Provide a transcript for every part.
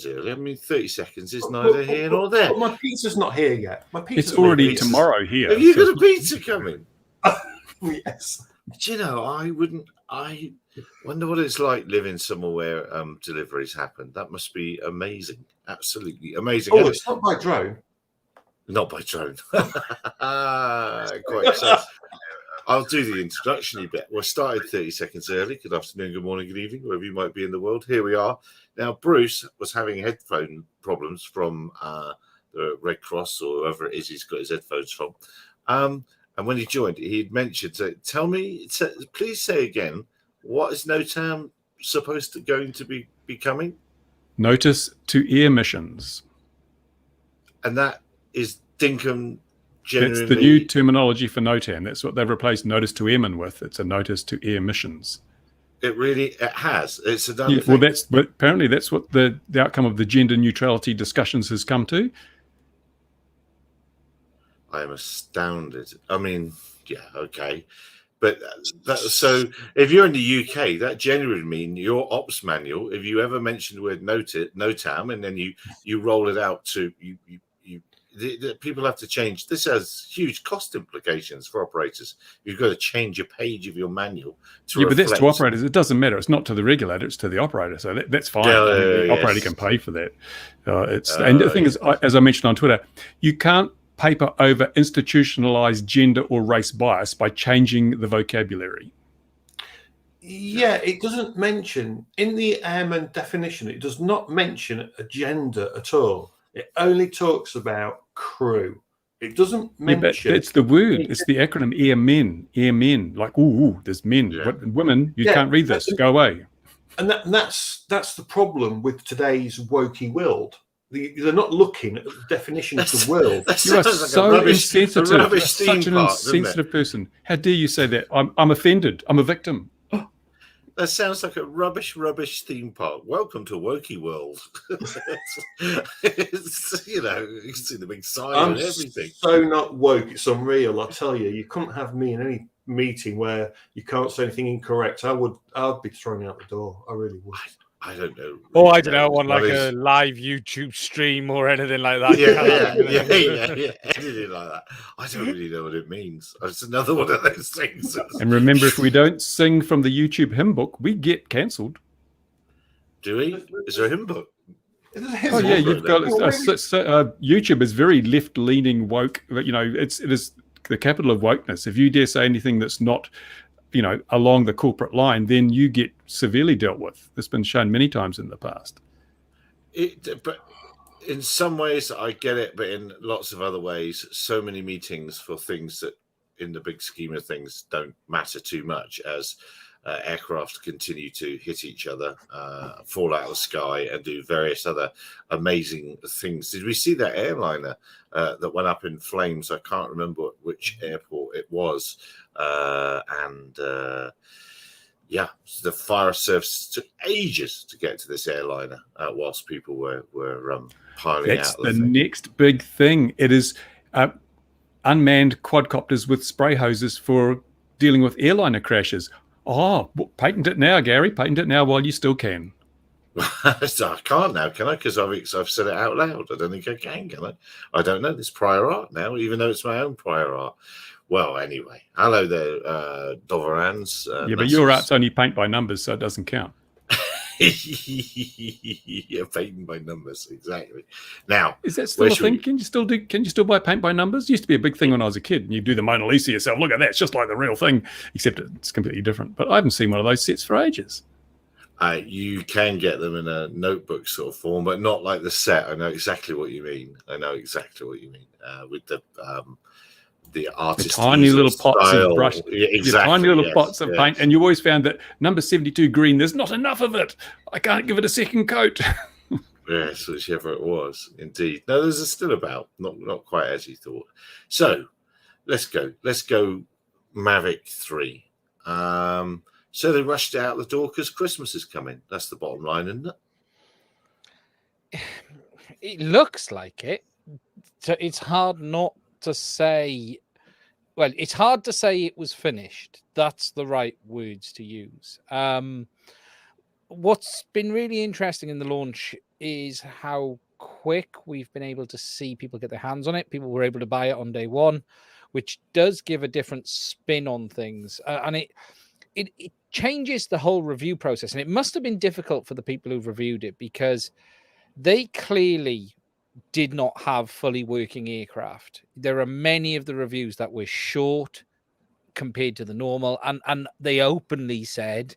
early. I mean, 30 seconds is neither here nor there. But my pizza's not here yet. My pizza's It's already tomorrow here. Have you got a pizza coming? Yes. Do you know, I wonder what it's like living somewhere where deliveries happen. That must be amazing. Absolutely amazing. Oh, it's not by drone. Not by drone. Quite excited. I'll do the introduction bit. We started 30 seconds early. Good afternoon, good morning, good evening, wherever you might be in the world. Here we are. Now, Bruce was having headphone problems from the Red Cross or whoever it is he's got his headphones from. And when he joined, he'd mentioned, please say again, what is NOTAM going to be becoming? Notice to ear missions. And that is Dinkum. That's the new terminology for NOTAM. That's what they've replaced notice to airmen with. It's a notice to air missions. It has. It's another thing. Well, but apparently that's what the outcome of the gender neutrality discussions has come to. I am astounded. I mean, yeah, okay. But so if you're in the UK, that generally means your ops manual, if you ever mention the word NOTAM and then you roll it out to the people have to change. This has huge cost implications for operators. You've got to change a page of your manual to but that's to operators. It doesn't matter. It's not to the regulator. It's to the operator. So that's fine. The operator can pay for that. And the thing is, as I mentioned on Twitter, you can't paper over institutionalized gender or race bias by changing the vocabulary. Yeah, it doesn't mention in the airman definition. It does not mention a gender at all. It only talks about crew. It doesn't mention. It's the word. It's the acronym airmen. Like, ooh, there's men. Yeah. Women, you can't read this. Go away. And that's the problem with today's wokey world. They're not looking at the definition of the world. You are so insensitive. Such an insensitive person. How dare you say that? I'm offended. I'm a victim. That sounds like a rubbish theme park. Welcome to Wokey World. It's, you can see the big sign and everything. So not woke, it's unreal. I tell you, you couldn't have me in any meeting where you can't say anything incorrect. I'd be thrown out the door. I really would. I don't know. Oh, I don't know, on like a live YouTube stream or anything like that. Yeah. Anything like that. I don't really know what it means. It's another one of those things. And remember, if we don't sing from the YouTube hymn book, we get cancelled. Do we? Is there a hymn book? Oh yeah, you've got YouTube is very left-leaning woke. It is the capital of wokeness. If you dare say anything that's not, along the corporate line, then you get severely dealt with. It's been shown many times in the past. But in some ways, I get it, but in lots of other ways, so many meetings for things that, in the big scheme of things, don't matter too much as aircraft continue to hit each other, fall out of the sky, and do various other amazing things. Did we see that airliner that went up in flames? I can't remember which airport it was. The fire service took ages to get to this airliner whilst people were piling That's out. That's the next big thing. It is unmanned quadcopters with spray hoses for dealing with airliner crashes. Oh, patent it now, Gary. Patent it now while you still can. So I can't now, can I? Because I've said it out loud. I don't think I can I? I don't know. This prior art now, even though it's my own prior art. Well, anyway, hello there, Doverans. But your art's only paint by numbers, so it doesn't count. Yeah, painting by numbers, exactly. Now, is that still a thing? Can you still buy paint by numbers? It used to be a big thing when I was a kid, and you do the Mona Lisa yourself. Look at that, it's just like the real thing, except it's completely different. But I haven't seen one of those sets for ages. You can get them in a notebook sort of form, but not like the set. I know exactly what you mean. With the artist, the tiny little pots of brush, tiny little pots of paint, and you always found that number 72 green. There's not enough of it. I can't give it a second coat. Yes, whichever it was, indeed. No, there's still about not quite as you thought. So let's go. Mavic 3. So they rushed it out the door because Christmas is coming. That's the bottom line, isn't it? It looks like it. So it's hard not to say. Well, it's hard to say it was finished. That's the right words to use. What's been really interesting in the launch is how quick we've been able to see people get their hands on it. People were able to buy it on day one, which does give a different spin on things, and it changes the whole review process. And it must have been difficult for the people who've reviewed it, because they clearly did not have fully working aircraft. There are many of the reviews that were short compared to the normal, and they openly said,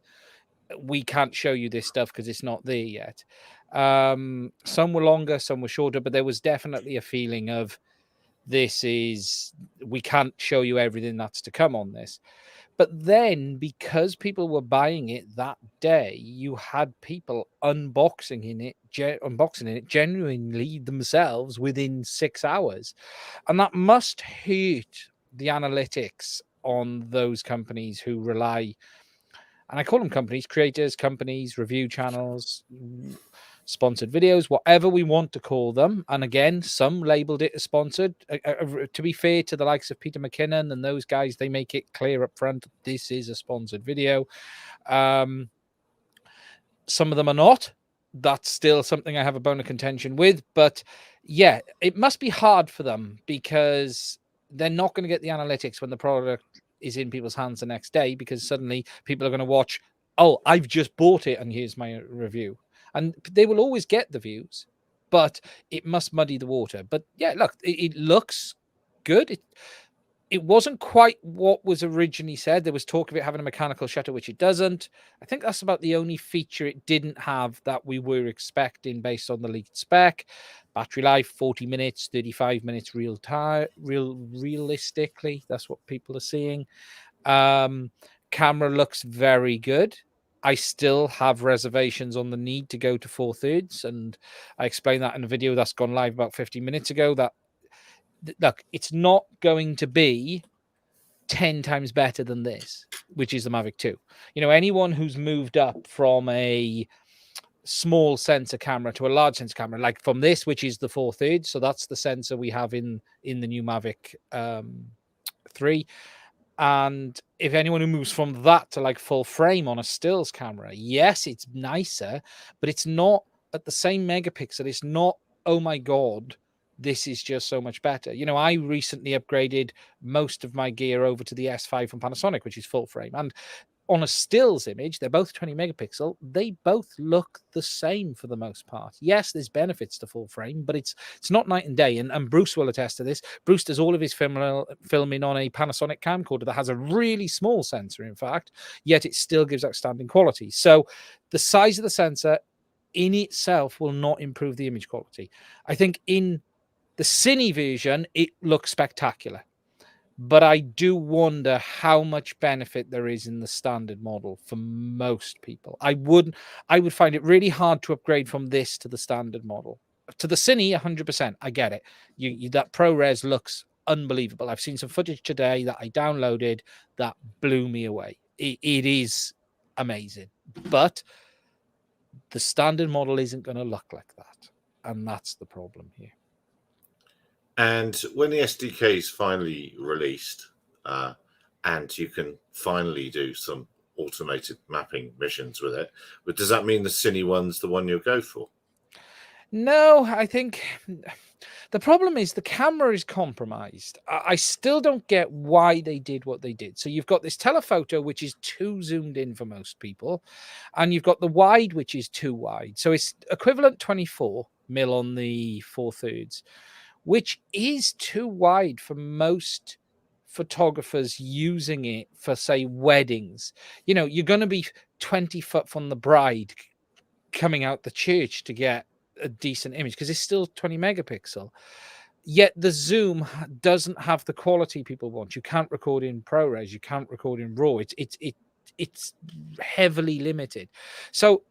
we can't show you this stuff because it's not there yet. Some were longer, some were shorter, but there was definitely a feeling of, we can't show you everything that's to come on this. But then, because people were buying it that day, you had people unboxing it genuinely themselves within 6 hours. And that must hurt the analytics on those companies who rely, and I call them companies, creators, companies, review channels, sponsored videos, whatever we want to call them. And again, some labeled it as sponsored. To be fair to the likes of Peter McKinnon and those guys, they make it clear up front, this is a sponsored video. Some of them are not. That's still something I have a bone of contention with. But yeah, it must be hard for them, because they're not going to get the analytics when the product is in people's hands the next day, because suddenly people are going to watch, oh, I've just bought it and here's my review. And they will always get the views, but it must muddy the water. But yeah, look, it looks good. It wasn't quite what was originally said. There was talk of it having a mechanical shutter, which it doesn't. I think that's about the only feature it didn't have that we were expecting based on the leaked spec. Battery life, 40 minutes, 35 minutes realistically. That's what people are seeing. Camera looks very good. I still have reservations on the need to go to 4/3, and I explained that in a video that's gone live about 15 minutes ago, that look, it's not going to be 10 times better than this, which is the Mavic 2. You know, anyone who's moved up from a small sensor camera to a large sensor camera, like from this, which is the 4/3, so that's the sensor we have in the new Mavic 3. And if anyone who moves from that to like full frame on a stills camera, yes, it's nicer, but it's not at the same megapixel. It's not, oh my God, this is just so much better. You know, I recently upgraded most of my gear over to the S5 from Panasonic, which is full frame. And on a stills image, they're both 20 megapixel. They both look the same for the most part. Yes, there's benefits to full frame, but it's not night and day. And Bruce will attest to this. Bruce does all of his filming on a Panasonic camcorder that has a really small sensor, in fact, yet it still gives outstanding quality. So the size of the sensor in itself will not improve the image quality. I think in the Cine version, it looks spectacular. But I do wonder how much benefit there is in the standard model for most people. I would find it really hard to upgrade from this to the standard model. To the Cine, 100%. I get it. That ProRes looks unbelievable. I've seen some footage today that I downloaded that blew me away. It is amazing. But the standard model isn't going to look like that. And that's the problem here. And when the SDK is finally released, and you can finally do some automated mapping missions with it, but does that mean the Cine one's the one you'll go for? No, I think the problem is the camera is compromised. I still don't get why they did what they did. So you've got this telephoto, which is too zoomed in for most people, and you've got the wide, which is too wide. So it's equivalent 24 mil on the 4/3, which is too wide for most photographers using it for, say, weddings. You know, you're going to be 20 foot from the bride coming out the church to get a decent image, because it's still 20 megapixel. Yet the zoom doesn't have the quality people want. You can't record in ProRes. You can't record in RAW. It's heavily limited. So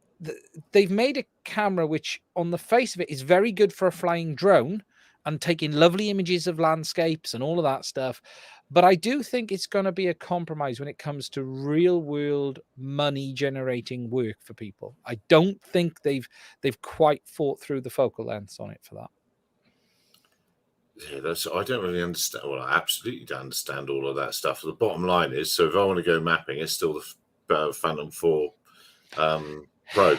they've made a camera which, on the face of it, is very good for a flying drone and taking lovely images of landscapes and all of that stuff. But I do think it's going to be a compromise when it comes to real world money generating work for people. I don't think they've quite thought through the focal lengths on it for that. Yeah, I don't really understand. Well, I absolutely don't understand all of that stuff. The bottom line is, so if I want to go mapping, it's still the Phantom 4 Pro.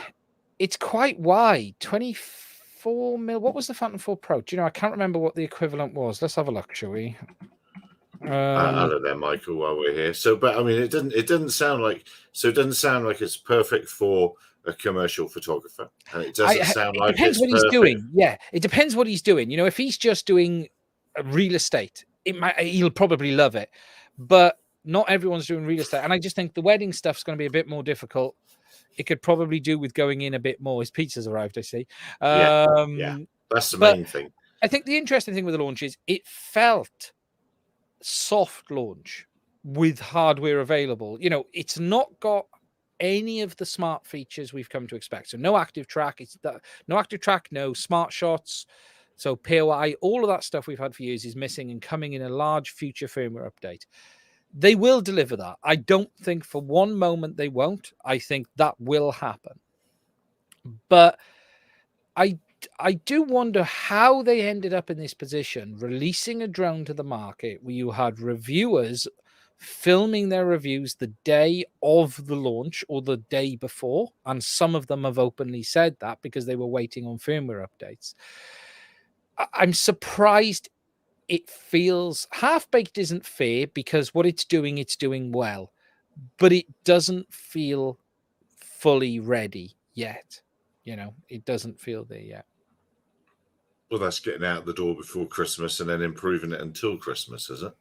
it's quite wide, 24 mil. What was the Phantom 4 Pro? Do you know? I can't remember what the equivalent was. Let's have a look, shall we? I don't know, Michael, while we're here. So, but I mean, it doesn't sound like it's perfect for a commercial photographer, and it doesn't sound like depends it's what he's perfect. doing. Yeah, it depends what he's doing. You know, if he's just doing real estate, he'll probably love it. But not everyone's doing real estate, and I just think the wedding stuff's going to be a bit more difficult. It could probably do with going in a bit more. His pizza's arrived, I see. Yeah, that's the main thing. I think the interesting thing with the launch is it felt soft launch with hardware available. You know, it's not got any of the smart features we've come to expect. So no active track, no active track, no smart shots. So POI, all of that stuff we've had for years is missing and coming in a large future firmware update. They will deliver that. I don't think for one moment they won't. I think that will happen. But I do wonder how they ended up in this position, releasing a drone to the market where you had reviewers filming their reviews the day of the launch or the day before. And some of them have openly said that because they were waiting on firmware updates. I'm surprised it feels half-baked isn't fair because what it's doing well, but it doesn't feel fully ready yet. You know, it doesn't feel there yet. Well, that's getting out the door before Christmas and then improving it until Christmas, is it?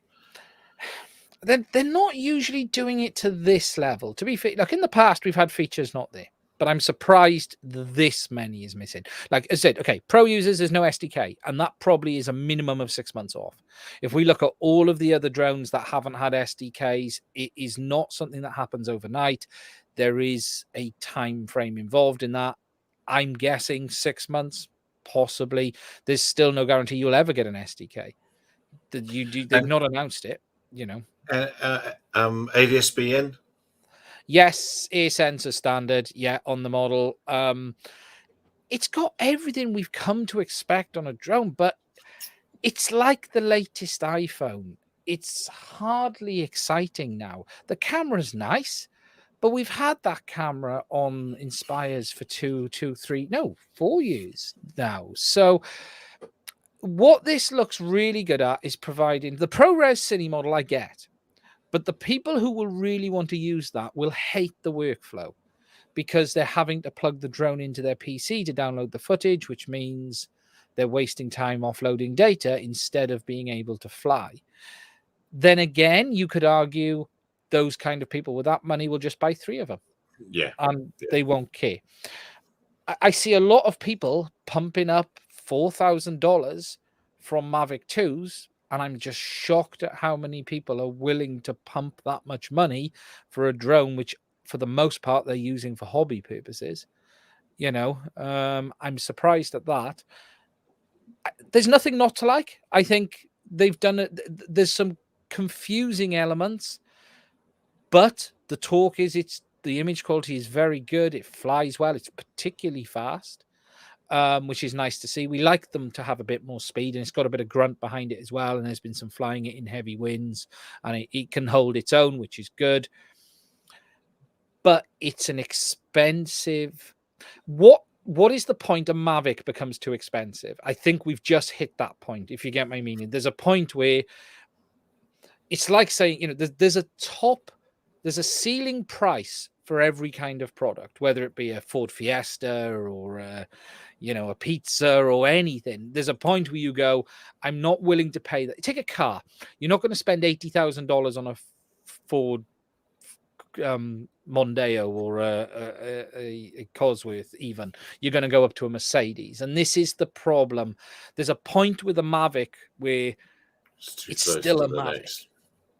They're not usually doing it to this level. To be fair, like in the past, we've had features not there, but I'm surprised this many is missing. Like I said, okay, pro users, there's no SDK, and that probably is a minimum of 6 months off. If we look at all of the other drones that haven't had SDKs, it is not something that happens overnight. There is a time frame involved in that. I'm guessing 6 months. Possibly. There's still no guarantee you'll ever get an SDK. They've not announced it, you know. ADS-BN? Yes, air sensor standard, on the model. It's got everything we've come to expect on a drone, but it's like the latest iPhone. It's hardly exciting now. The camera's nice, but we've had that camera on Inspires for 4 years now. So what this looks really good at is providing the ProRes Cine model I get, but the people who will really want to use that will hate the workflow because they're having to plug the drone into their PC to download the footage, which means they're wasting time offloading data instead of being able to fly. Then again, you could argue those kind of people with that money will just buy 3 of them. Yeah. And they won't care. I see a lot of people pumping up $4,000 from Mavic 2s, and I'm just shocked at how many people are willing to pump that much money for a drone, which for the most part they're using for hobby purposes. You know, I'm surprised at that. There's nothing not to like. I think they've done it. There's some confusing elements. But the talk is the image quality is very good. It flies well. It's particularly fast, which is nice to see. We like them to have a bit more speed, and it's got a bit of grunt behind it as well. And there's been some flying it in heavy winds, and it can hold its own, which is good. But it's an expensive. What is the point a Mavic becomes too expensive? I think we've just hit that point, if you get my meaning. There's a point where it's like saying, you know, there's a ceiling price for every kind of product, whether it be a Ford Fiesta or a pizza or anything. There's a point where you go, I'm not willing to pay that. Take a car. You're not going to spend $80,000 on a Ford Mondeo or a Cosworth even. You're going to go up to a Mercedes. And this is the problem. There's a point with a Mavic where it's still a Mavic.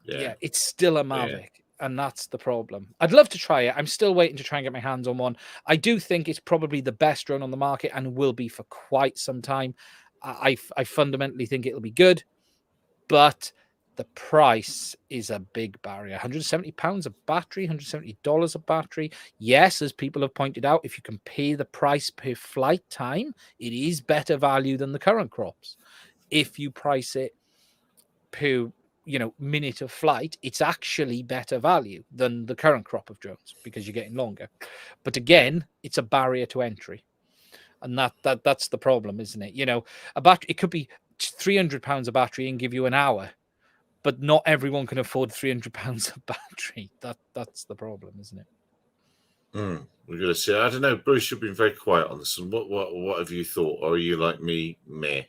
Yeah, it's still a Mavic. And that's the problem. I'd love to try it. I'm still waiting to try and get my hands on one. I do think it's probably the best drone on the market and will be for quite some time. I fundamentally think it'll be good, but the price is a big barrier. £170 a battery, $170 a battery. Yes, as people have pointed out, if you compare the price per flight time, it is better value than the current crops. If you price it per minute of flight, it's actually better value than the current crop of drones because you're getting longer. But again, it's a barrier to entry, and that's the problem, isn't it? A battery, it could be £300 a battery and give you an hour, but not everyone can afford £300 a battery. That's the problem, isn't it? We're going to see. I don't know, Bruce. You've been very quiet on this. And what have you thought? Or are you like me, meh?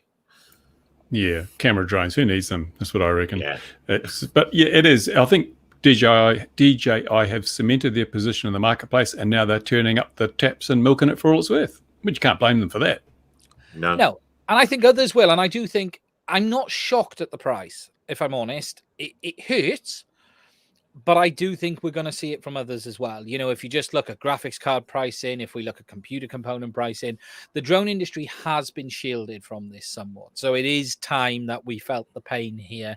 Yeah, camera drones. Who needs them? That's what I reckon. Yeah. But yeah, it is. I think DJI have cemented their position in the marketplace, and now they're turning up the taps and milking it for all it's worth. But you can't blame them for that. No. And I think others will. And I do think I'm not shocked at the price, if I'm honest. It hurts, but I do think we're going to see it from others as well. If you just look at graphics card pricing, if we look at computer component pricing, the drone industry has been shielded from this somewhat. So it is time that we felt the pain here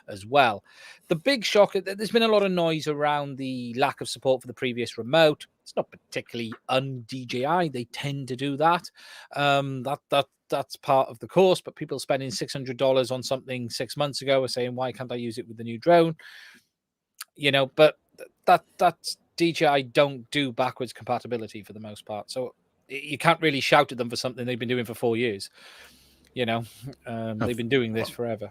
as well. The big shock, there's been a lot of noise around the lack of support for the previous remote. It's not particularly un-DJI. They tend to do that. That's part of the course, but people spending $600 on something 6 months ago are saying, why can't I use it with the new drone? But that's DJI don't do backwards compatibility for the most part. So you can't really shout at them for something they've been doing for 4 years. They've been doing this forever.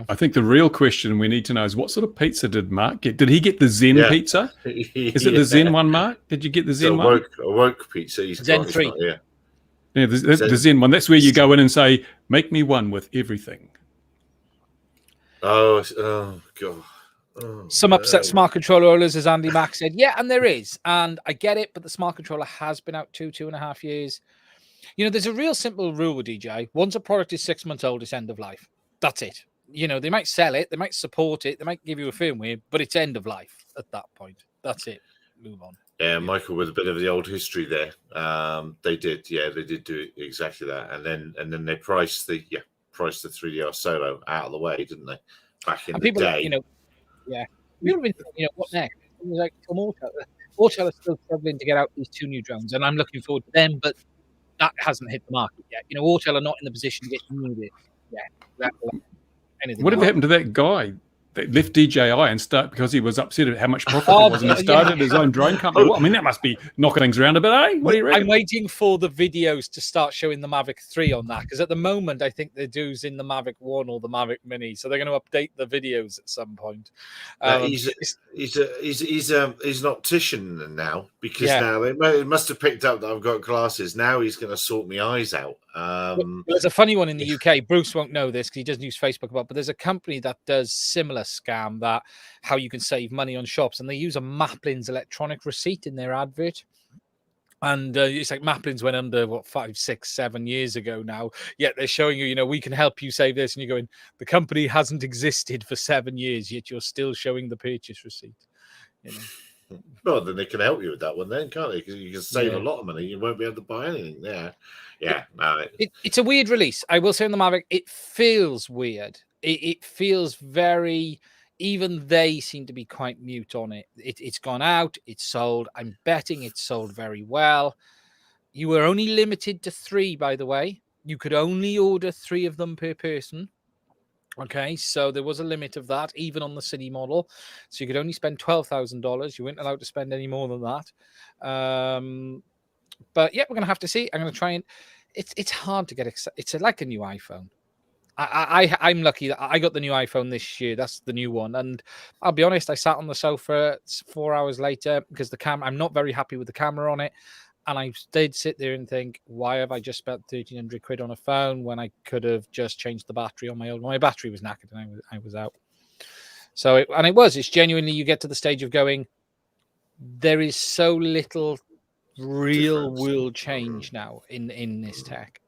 I think the real question we need to know is what sort of pizza did Mark get? Did he get the Zen pizza? Is it the Zen one, Mark? Did you get the Zen one? A woke pizza. Zen 3. Yeah, the Zen one. That's where you go in and say, make me one with everything. Oh God. Some upset smart controller owners, as Andy Mack said. Yeah, and there is. And I get it, but the smart controller has been out 2.5 years. There's a real simple rule with DJI. Once a product is 6 months old, it's end of life. That's it. They might sell it, they might support it, they might give you a firmware, but it's end of life at that point. That's it. Move on. Yeah, Michael, with a bit of the old history there. They did do exactly that. And then they priced the 3DR Solo out of the way, didn't they? Back in the day. Yeah. People have been thinking, what next? It was like from Autel are still struggling to get out these 2 new drones, and I'm looking forward to them, but that hasn't hit the market yet. Autel are not in the position to get new this. Yeah. Whatever happened to that guy that left DJI and start because he was upset at how much profit it was and he started his own drone company? Well, I mean, that must be knocking things around a bit, eh? What do you reckon? I'm waiting for the videos to start showing the Mavic 3 on that, because at the moment I think they're in the Mavic 1 or the Mavic Mini, so they're going to update the videos at some point. He's an optician now, because now it must have picked up that I've got glasses. Now he's going to sort my eyes out. There's a funny one in the UK. Bruce won't know this because he doesn't use Facebook about, but there's a company that does similar scam, that how you can save money on shops, and they use a Maplin's electronic receipt in their advert. And it's like Maplin's went under 5, 6, 7 years ago now. Yet they're showing you, we can help you save this, and you're going, the company hasn't existed for 7 years, yet you're still showing the purchase receipt. Well, then they can help you with that one, then, can't they? Because you can save a lot of money. You won't be able to buy anything there. Yeah, it's a weird release. I will say on the Mavic, it feels weird. It feels very. Even they seem to be quite mute on it. It's gone out. It's sold. I'm betting it's sold very well. You were only limited to 3, by the way. You could only order 3 of them per person. Okay, so there was a limit of that, even on the city model. So you could only spend $12,000. You weren't allowed to spend any more than that. But yeah, we're going to have to see. I'm going to try and... It's hard to get excited. It's like a new iPhone. I'm lucky that I got the new iPhone this year. That's the new one. And I'll be honest, I sat on the sofa 4 hours later because the camera, I'm not very happy with the camera on it. And I did sit there and think, why have I just spent 1,300 quid on a phone when I could have just changed the battery on my old? My battery was knackered and I was out. So, it's genuinely, you get to the stage of going, there is so little real world change now in this tech.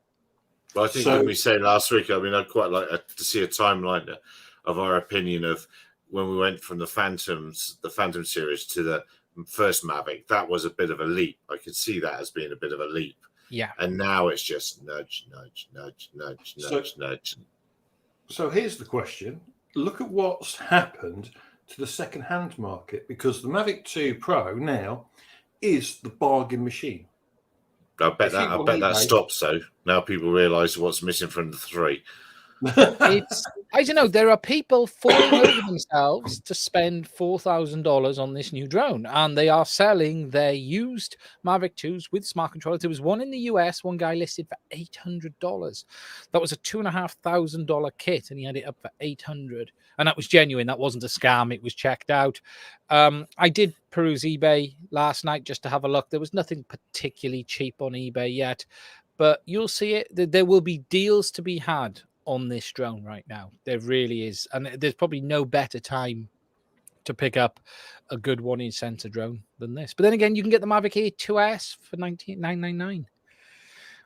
Well, I think when we said last week, I'd quite like to see a timeline of our opinion of when we went from the Phantom series to the first Mavic. That was a bit of a leap. I could see that as being a bit of a leap. Yeah. And now it's just nudge. So here's the question. Look at what's happened to the second-hand market, because the Mavic 2 Pro now is the bargain machine. I bet that stops, though. Now people realise what's missing from the 3. I don't know. There are people falling over themselves to spend $4,000 on this new drone, and they are selling their used Mavic 2s with smart controllers. There was one in the US, one guy listed for $800. That was a $2,500 kit, and he had it up for $800, and that was genuine. That wasn't a scam. It was checked out. I did peruse eBay last night just to have a look. There was nothing particularly cheap on eBay yet, but you'll see it. There will be deals to be had on this drone right now. There really is, and there's probably no better time to pick up a good 1-inch sensor drone than this. But then again, you can get the Mavic Air 2S for $999,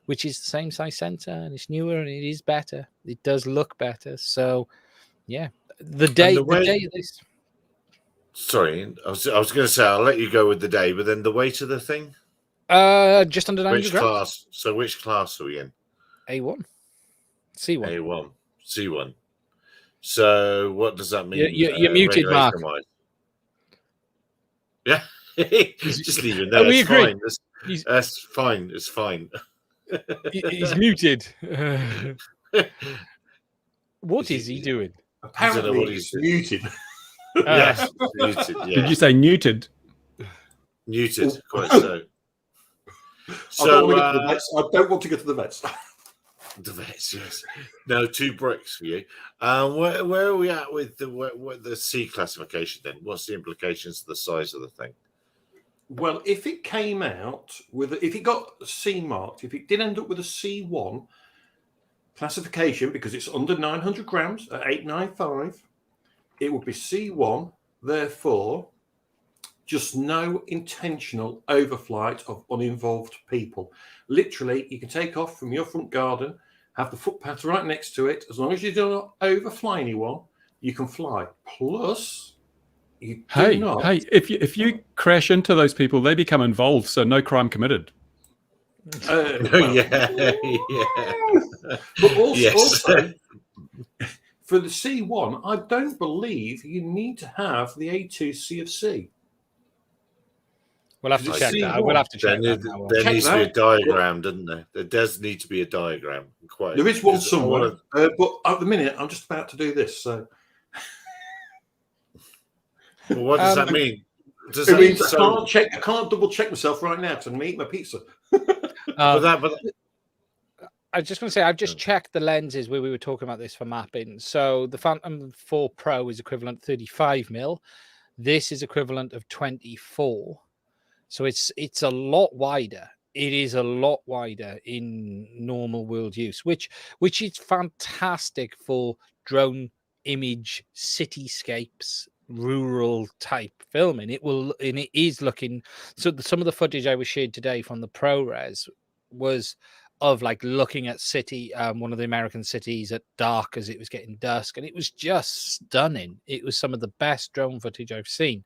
which is the same size sensor, and it's newer and it is better. It does look better. So yeah, the day of this. Sorry, I was going to say I'll let you go with the day, but then the weight of the thing. Just under 900 Which grams. class? So which class are we in? A1. C1. A1. C1. So what does that mean? You're muted, Mark. Yeah. Just leave it there. We It's agree. fine. That's fine. It's fine. He's muted. What is he doing? Apparently, what he's he's muted. Yes. Muted. Yeah. Did you say neutered? Muted. Quite so. I don't want to get to the vets. The vets, yes. No, 2 bricks for you. Where are we at with the C classification then? What's the implications of the size of the thing? Well, if it came out if it got C marked, if it did end up with a C1 classification because it's under 900 grams at 895, it would be C1. Therefore, just no intentional overflight of uninvolved people. Literally, you can take off from your front garden, have the footpath right next to it. As long as you do not overfly anyone, you can fly. Plus, you do not. Hey, if you crash into those people, they become involved, so no crime committed. Yeah. But also, Yes. for the C1, I don't believe you need to have the A2 C of C. We'll have to Does it check see that. what? We'll have to check that. There Check needs to be a that. diagram, doesn't there? There does need to be a diagram. Quite. There is one because somewhere, but at the minute, I'm just about to do this. So, Well, what does that mean? Does it that means so, I can't double check myself right now to eat my pizza. but I was just going to say, I've just checked the lenses where we were talking about this for mapping. So the Phantom 4 Pro is equivalent 35mm. This is equivalent of 24. So it's a lot wider. It is a lot wider in normal world use, which is fantastic for drone image cityscapes, rural type filming. It is looking. So some of the footage I was shared today from the ProRes was of like looking at one of the American cities at dark as it was getting dusk, and it was just stunning. It was some of the best drone footage I've seen.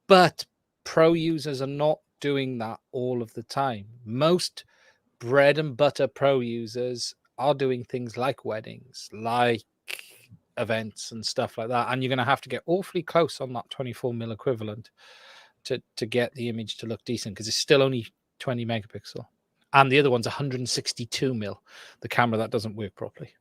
But pro users are not doing that all of the time. Most bread and butter pro users are doing things like weddings, like events and stuff like that, and you're going to have to get awfully close on that 24mm equivalent to get the image to look decent, because it's still only 20 megapixel. And the other one's 162mm, the camera that doesn't work properly.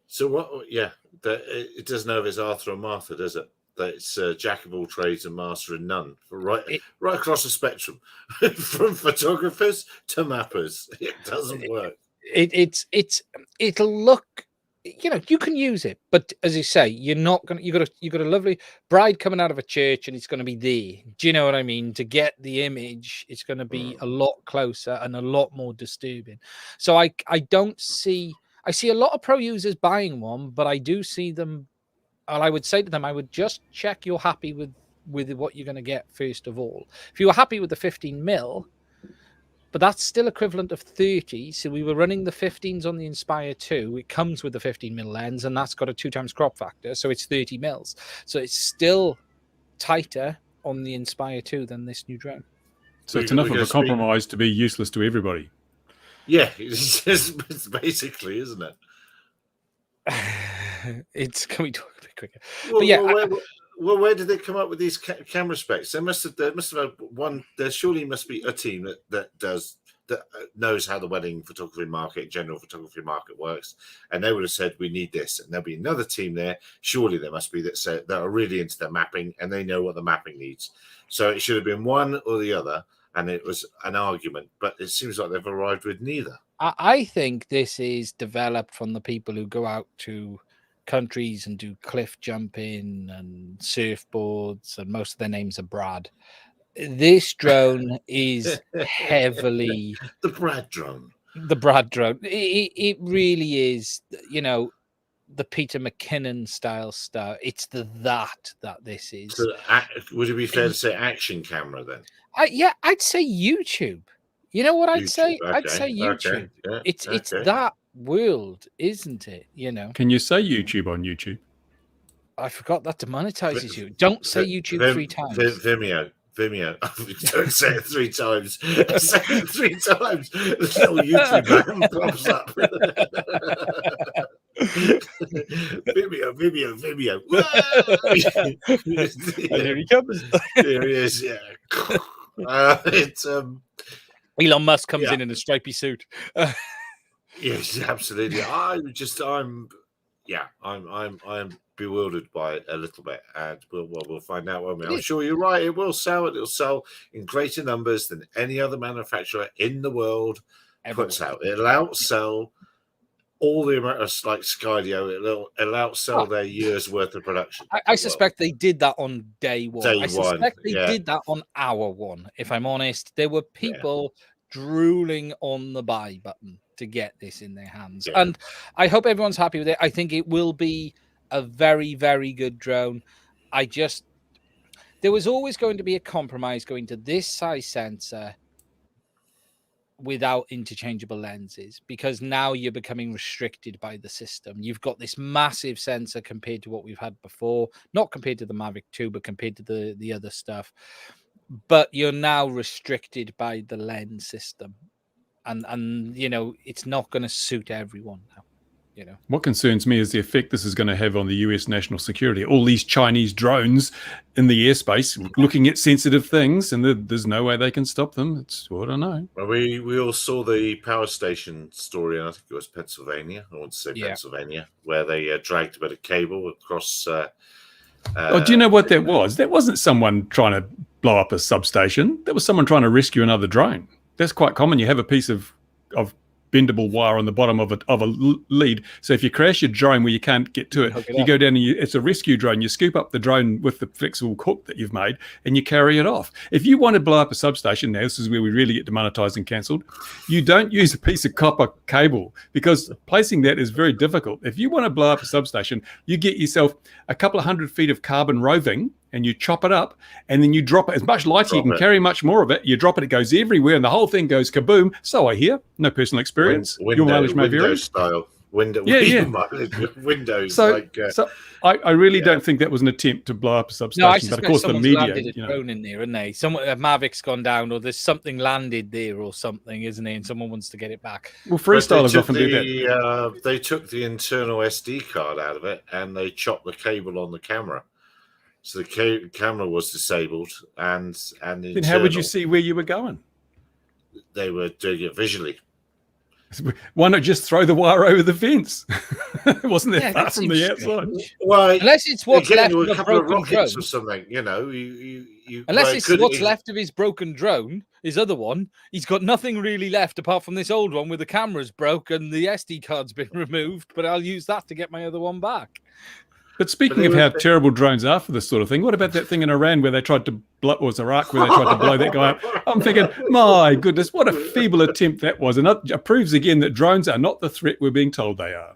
So what? Yeah, it doesn't know if it's Arthur or Martha, does it? That it's jack of all trades and master of none, right across the spectrum, from photographers to mappers. It doesn't work. It'll look, you can use it, but as you say, you're not gonna. You got a lovely bride coming out of a church, and it's going to be there. Do you know what I mean? To get the image, it's going to be a lot closer and a lot more disturbing. So I see a lot of pro users buying one, but I do see them. And I would say to them, I would just check you're happy with what you're going to get first of all. If you were happy with the 15mm, but that's still equivalent of 30. So we were running the 15s on the Inspire 2. It comes with the 15mm lens, and that's got a 2x crop factor, so it's 30mm. So it's still tighter on the Inspire 2 than this new drone. So it's enough of a compromise to be useless to everybody. Yeah, it's basically, isn't it? Can we talk a bit quicker? Well, but yeah, where did they come up with these camera specs? There must have had one. There surely must be a team that does that knows how the wedding photography market, general photography market works, and they would have said, we need this, and there'll be another team there. Surely there must be that are really into their mapping, and they know what the mapping needs. So it should have been one or the other, and it was an argument. But it seems like they've arrived with neither. I think this is developed from the people who go out to countries and do cliff jumping and surfboards, and most of their names are Brad. This drone is heavily the Brad drone. The Brad drone. It really is, you know, the Peter McKinnon style stuff. It's that this is. So, would it be fair to say action camera then? I'd say YouTube. You know what I'd YouTube, say? okay, I'd say YouTube. Okay, yeah, It's that world, isn't it? You know. Can you say YouTube on YouTube? I forgot that demonetizes you. Don't say YouTube 3 times. Vimeo. Don't say it 3 times. Say it 3 times. The little YouTube man pops up. Vimeo. And here he comes. Here he is. Yeah. Elon Musk comes in a stripy suit. Yes, absolutely. I'm bewildered by it a little bit, and we'll find out, won't we? I'm sure you're right. It will sell. It'll sell in greater numbers than any other manufacturer in the world puts out. It'll outsell all the Americans, like Skydio. It'll outsell their year's worth of production. I suspect they did that on day one. I suspect they did that on hour one. If I'm honest, there were people drooling on the buy button to get this in their hands, and I hope everyone's happy with it. I think it will be a very, very good drone. There was always going to be a compromise going to this size sensor without interchangeable lenses, because now you're becoming restricted by the system. You've got this massive sensor compared to what we've had before, not compared to the Mavic 2, but compared to the other stuff. But you're now restricted by the lens system, and you know, it's not going to suit everyone now. You know, what concerns me is the effect this is going to have on the US national security. All these Chinese drones in the airspace looking at sensitive things, and there's no way they can stop them. It's what I know. Well, we all saw the power station story, and I think it was Pennsylvania. I want to say Pennsylvania, where they dragged a bit of cable across. Do you know what that was? That wasn't someone trying to blow up a substation. That was someone trying to rescue another drone. That's quite common. You have a piece of bendable wire on the bottom of a lead. So if you crash your drone where you can't get to it, you go down and it's a rescue drone. You scoop up the drone with the flexible hook that you've made and you carry it off. If you want to blow up a substation, now this is where we really get demonetized and cancelled, you don't use a piece of copper cable, because placing that is very difficult. If you want to blow up a substation, you get yourself a couple of 100 feet of carbon roving, and you chop it up, and then you drop it. As much lighter, you can carry much more of it. You drop it, it goes everywhere, and the whole thing goes kaboom. So I hear. No personal experience. Your mileage may vary. Windows style. Windows. So I really don't think that was an attempt to blow up a substation. No, I suspect but of course, the media. Landed a drone in there, isn't they? A Mavic's gone down, or there's something landed there, or something, isn't it? And someone wants to get it back. Well, freestylers often do that. They took the internal SD card out of it, and they chopped the cable on the camera. So the camera was disabled, and then how would you see where you were going? They were doing it visually. Why not just throw the wire over the fence? Wasn't that far from the outside? Well, unless it's what's left of a broken drone or something, you know. Unless it's what's left of his broken drone, his other one, he's got nothing really left apart from this old one where the camera's broke and the SD card's been removed. But I'll use that to get my other one back. But speaking of how terrible drones are for this sort of thing, what about that thing in Iran where they tried to blow, or was Iraq where they tried to blow that guy up? I'm thinking, my goodness, what a feeble attempt that was. And it proves again that drones are not the threat we're being told they are.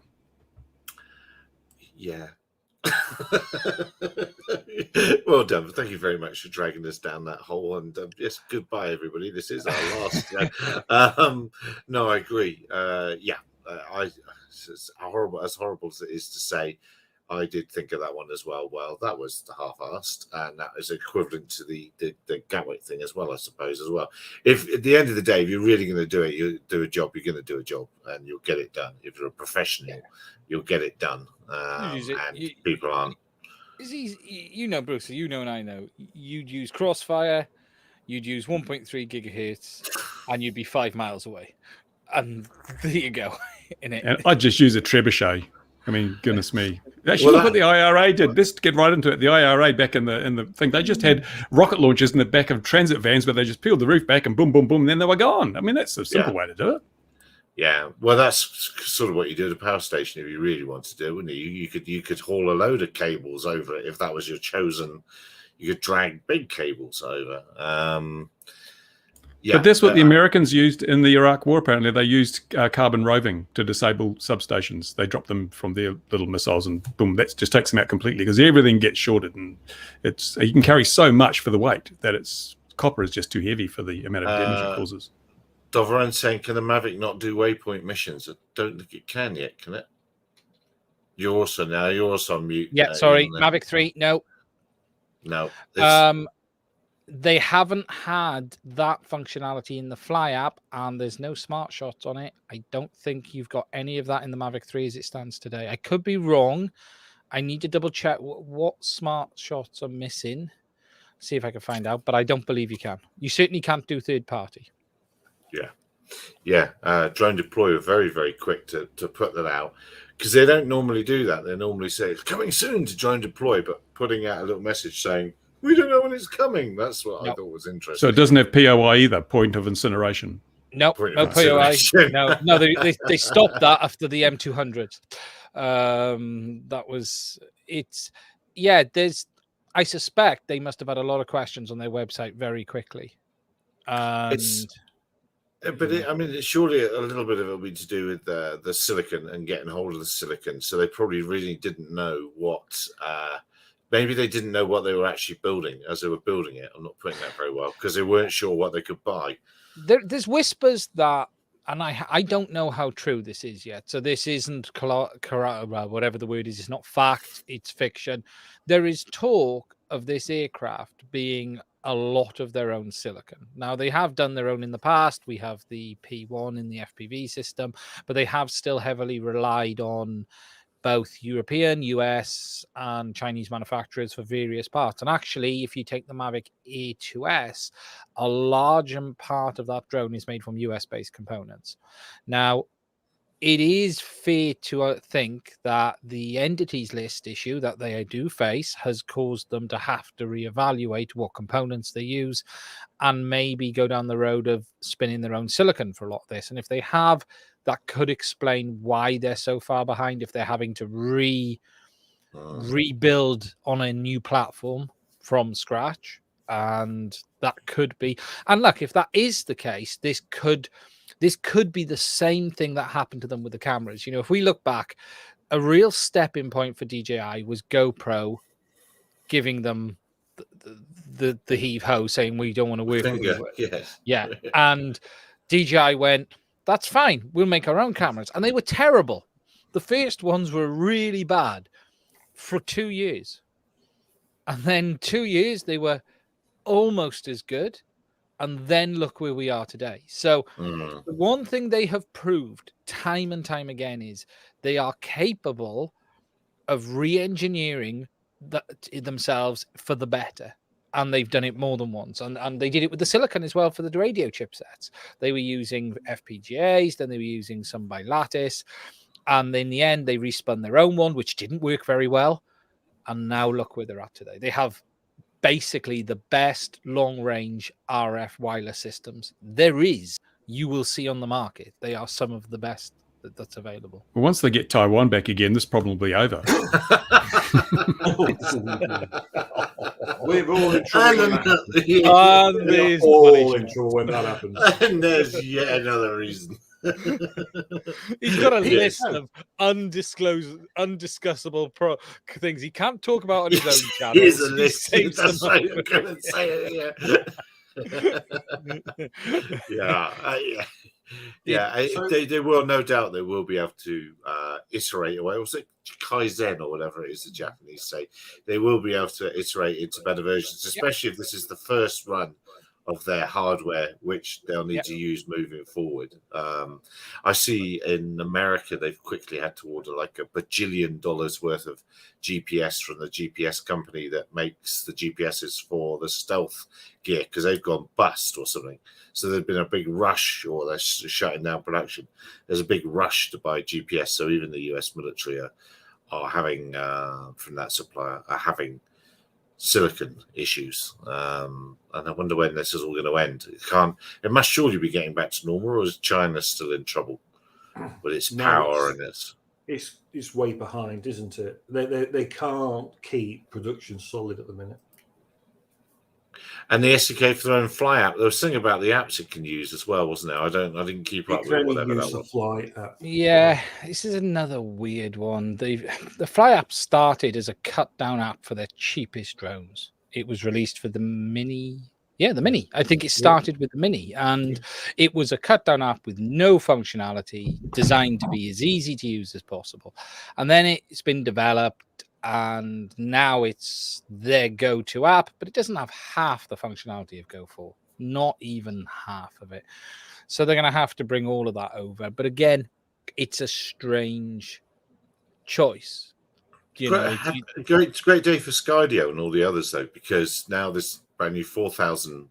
Yeah. Well done. Thank you very mumuch for dragging us down that hole. And yes, goodbye, everybody. This is our last. No, I agree. As horrible as it is to say, I did think of that one as well. Well, that was the half-assed, and that is equivalent to the Gatwick thing as well, I suppose, as well. If at the end of the day, if you're really going to do it, you do a job, you're going to do a job, and you'll get it done. If you're a professional, you'll get it done, people aren't. You know, Bruce, you know, and I know, you'd use Crossfire, you'd use 1.3 gigahertz, and you'd be 5 miles away. And there you go. In it. And I'd just use a trebuchet. I mean, goodness me. Actually, Well, look what the IRA did. Let's get right into it. The IRA back in the thing, they just had rocket launchers in the back of transit vans where they just peeled the roof back and boom, boom, boom, and then they were gone. I mean, that's a simple way to do it. Yeah, well, that's sort of what you do at a power station if you really want to do, wouldn't you? You could haul a load of cables over it if that was your chosen. You could drag big cables over. Yeah, but that's what the Americans used in the Iraq War. Apparently, they used carbon roving to disable substations. They dropped them from their little missiles, and boom, that just takes them out completely because everything gets shorted, and you can carry so much for the weight that copper is just too heavy for the amount of damage it causes. Doveran saying, "Can the Mavic not do waypoint missions?" I don't think it can yet. Can it? You're also on mute. Yeah, sorry, Mavic 3. No. They haven't had that functionality in the Fly app, and there's no smart shots on it. I don't think you've got any of that in the Mavic 3 as it stands today. I could be wrong. I need to double check what smart shots are missing. See if I can find out, but I don't believe you can. You certainly can't do third party. Yeah. Drone Deploy are very, very quick to put that out because they don't normally do that. They normally say it's coming soon to Drone Deploy, but putting out a little message saying, we don't know when it's coming. That's what I thought was interesting. So it doesn't have POI either, point of incineration. No POI. No, they stopped that after the M200. That was it's. Yeah, I suspect they must have had a lot of questions on their website very quickly. I mean, surely a little bit of it will be to do with the silicon and getting hold of the silicon. So they probably really didn't know what. Maybe they didn't know what they were actually building as they were building it. I'm not putting that very well because they weren't sure what they could buy. There's whispers that, and I don't know how true this is yet. So this isn't whatever the word is. It's not fact. It's fiction. There is talk of this aircraft being a lot of their own silicon. Now, they have done their own in the past. We have the P1 in the FPV system, but they have still heavily relied on both European, US, and Chinese manufacturers for various parts. And actually, if you take the Mavic A2S, a large part of that drone is made from US-based components. Now, it is fair to think that the entities list issue that they do face has caused them to have to reevaluate what components they use and maybe go down the road of spinning their own silicon for a lot of this. And if they have, that could explain why they're so far behind if they're having to rebuild on a new platform from scratch. And that could be. And look, if that is the case, this could be the same thing that happened to them with the cameras. You know, if we look back, a real stepping point for DJI was GoPro giving them the heave ho, saying we don't want to work with you. Yes. Yeah. And DJI went, that's fine. We'll make our own cameras. And they were terrible. The first ones were really bad for 2 years. And then 2 years, they were almost as good. And then look where we are today. So the one thing they have proved time and time again is they are capable of re-engineering themselves for the better. And they've done it more than once. And they did it with the silicon as well for the radio chipsets. They were using FPGAs, then they were using some by Lattice. And in the end, they respun their own one, which didn't work very well. And now look where they're at today. They have basically the best long-range RF wireless systems you will see on the market. They are some of the best that's available. Well, once they get Taiwan back again, this problem will be over. We're all in trouble. We're all in trouble when that happens. And there's yet another reason. He's got a list of undiscussable things he can't talk about on his own channel. Here's a list. That's right. I'm going to say it. They will, no doubt, they will be able to iterate away. Was it Kaizen or whatever it is the Japanese say? They will be able to iterate into better versions, especially if this is the first run of their hardware, which they'll need to use moving forward. I see in America they've quickly had to order like $1 bajillion worth of GPS from the GPS company that makes the GPSs for the stealth gear because they've gone bust or something. So there's been a big rush, or they're shutting down production. There's a big rush to buy GPS. So even the US military are having, from that supplier, are having silicon issues. And I wonder when this is all going to end. It must surely be getting back to normal, or is China still in trouble with its power and its... It's way behind, isn't it? They can't keep production solid at the minute. And the SDK for their own fly app. There was something about the apps it can use as well, wasn't there? I didn't keep up with whatever that was. Fly app. Yeah, this is another weird one. The Fly app started as a cut down app for their cheapest drones. It was released for the Mini. Yeah, the Mini. I think it started with the Mini, and it was a cut down app with no functionality, designed to be as easy to use as possible. And then it's been developed, and now it's their go-to app, but it doesn't have half the functionality of Go4, not even half of it. So they're going to have to bring all of that over. But again, it's a strange choice. It's a great day for Skydio and all the others, though, because now this brand new $4,000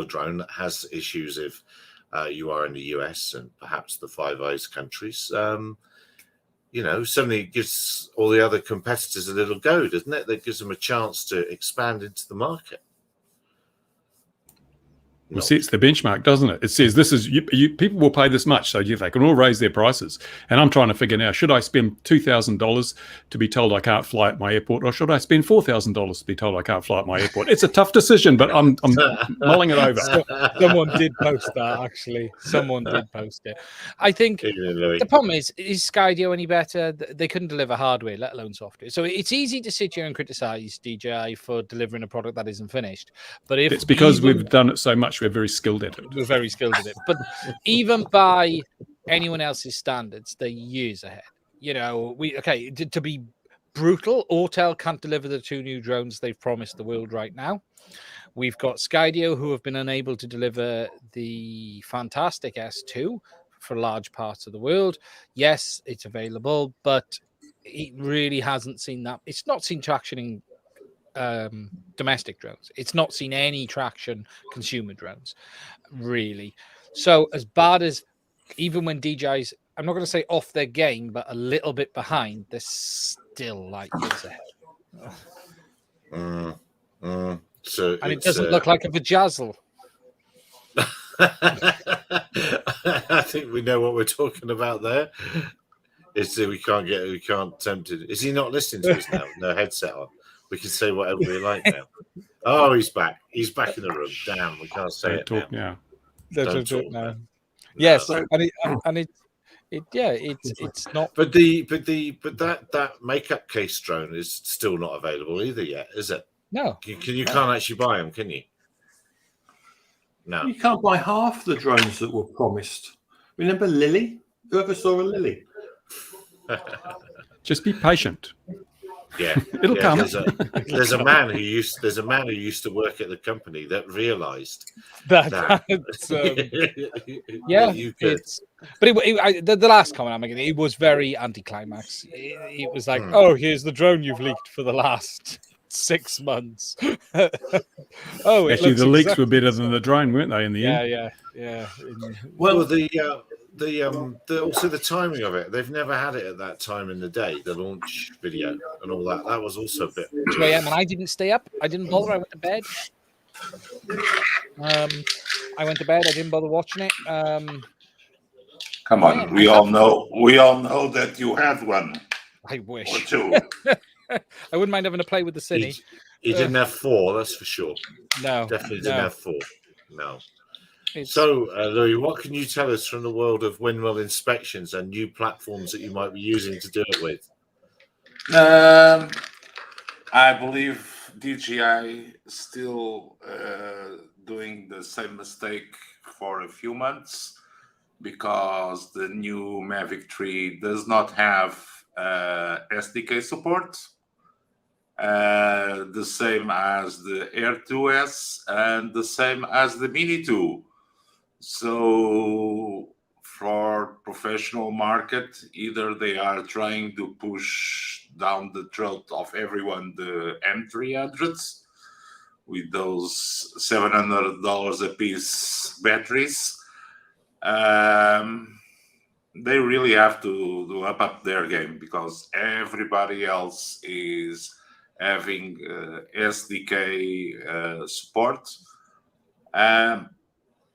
drone that has issues if you are in the US and perhaps the Five Eyes countries. Suddenly it gives all the other competitors a little go, doesn't it? That gives them a chance to expand into the market. Well, see, it's the benchmark, doesn't it? It says this is people will pay this much, so they can all raise their prices. And I'm trying to figure now: should I spend $2,000 to be told I can't fly at my airport, or should I spend $4,000 to be told I can't fly at my airport? It's a tough decision, but I'm mulling it over. Someone did post that, actually. Someone did post it. I think the problem is Skydio any better? They couldn't deliver hardware, let alone software. So it's easy to sit here and criticize DJI for delivering a product that isn't finished. But if it's because we've done it so much. We're very skilled at it. We're very skilled at it. But even by anyone else's standards, they're years ahead. To be brutal, Autel can't deliver the 2 new drones they've promised the world right now. We've got Skydio, who have been unable to deliver the fantastic S2 for large parts of the world. Yes, it's available, but it really hasn't seen that. It's not seen traction in domestic drones. It's not seen any traction consumer drones, really. So as bad as, even when DJI's, I'm not going to say off their game, but a little bit behind, they're still like years ahead. So and it doesn't look like a vajazzle. I think we know what we're talking about there. It's that we can't tempt it. Is he not listening to us now? No headset on. We can say whatever we like now. Oh, he's back. He's back in the room. Damn, we can't say it now. Don't talk now. Yes, and it's not. But that makeup case drone is still not available either yet, is it? No. You can't actually buy them, can you? No. You can't buy half the drones that were promised. Remember Lily? Whoever saw a Lily? Just be patient. Yeah, it'll come. There's a man who used to work at the company that realised that. You could. But the last comment I'm making, it was very anticlimax. It was like, oh, here's the drone you've leaked for the last 6 months. Actually, the leaks were better than the drone, weren't they? In the end, yeah. Well, also the timing of it. They've never had it at that time in the day. The launch video and all that. That was also a bit. 2 a.m. and I didn't stay up. I didn't bother. I went to bed. I didn't bother watching it. Come on, we all know that you had one. I wish. Or 2. I wouldn't mind having a play with the cine. He didn't have 4, that's for sure. No, definitely didn't have 4. No. So, Louis, what can you tell us from the world of windmill inspections and new platforms that you might be using to do it with? I believe DJI still doing the same mistake for a few months because the new Mavic 3 does not have SDK support. the same as the Air 2S, and the same as the Mini 2. So for professional market, either they are trying to push down the throat of everyone the M300s with those $700 a piece batteries. They really have to up their game, because everybody else is having SDK support.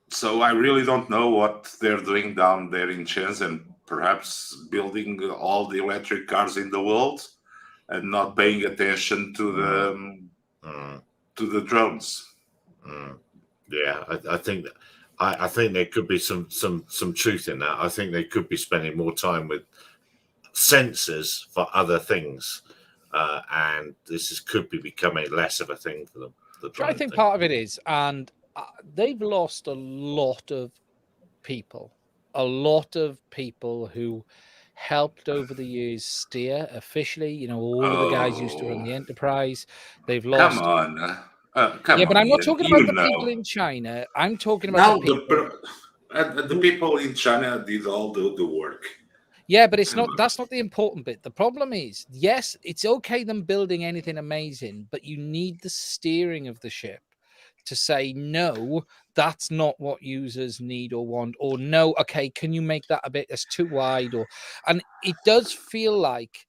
So I really don't know what they're doing down there in Shenzhen. Perhaps building all the electric cars in the world and not paying attention to the drones. Yeah, I think that. I think there could be some truth in that. I think they could be spending more time with sensors for other things, and could be becoming less of a thing for them. I think part of it is, and they've lost a lot of people who helped over the years steer officially. All of the guys used to run the Enterprise. They've lost. Come on. But I'm not talking about the people in China. I'm talking about the people in China did all the work. Yeah, but that's not the important bit. The problem is, yes, it's okay them building anything amazing, but you need the steering of the ship to say, no, that's not what users need or want, or no, okay, can you make that a bit, that's too wide, and it does feel like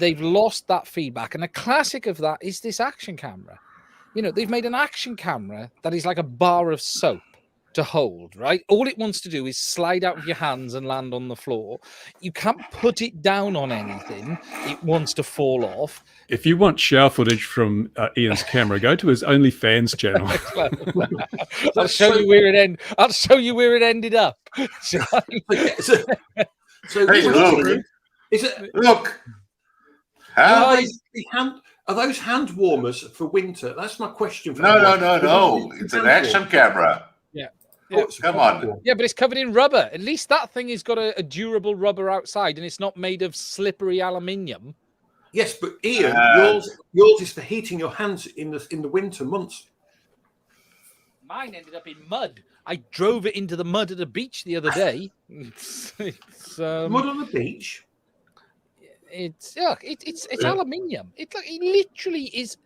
they've lost that feedback. And a classic of that is this action camera. They've made an action camera that is like a bar of soap to hold, right? All it wants to do is slide out of your hands and land on the floor. You can't put it down on anything. It wants to fall off. If you want shower footage from Ian's camera, go to his OnlyFans channel. I'll show you where it ended. I'll show you where it ended up. So hey, look. Are those hand warmers for winter? That's my question. No. It's an action camera. Yeah. Come on. Yeah, but it's covered in rubber. At least that thing has got a durable rubber outside, and it's not made of slippery aluminium. Yes, but Ian, yours is for heating your hands in the winter months. Mine ended up in mud. I drove it into the mud at the beach the other day. Mud on the beach. It's aluminium. It literally is.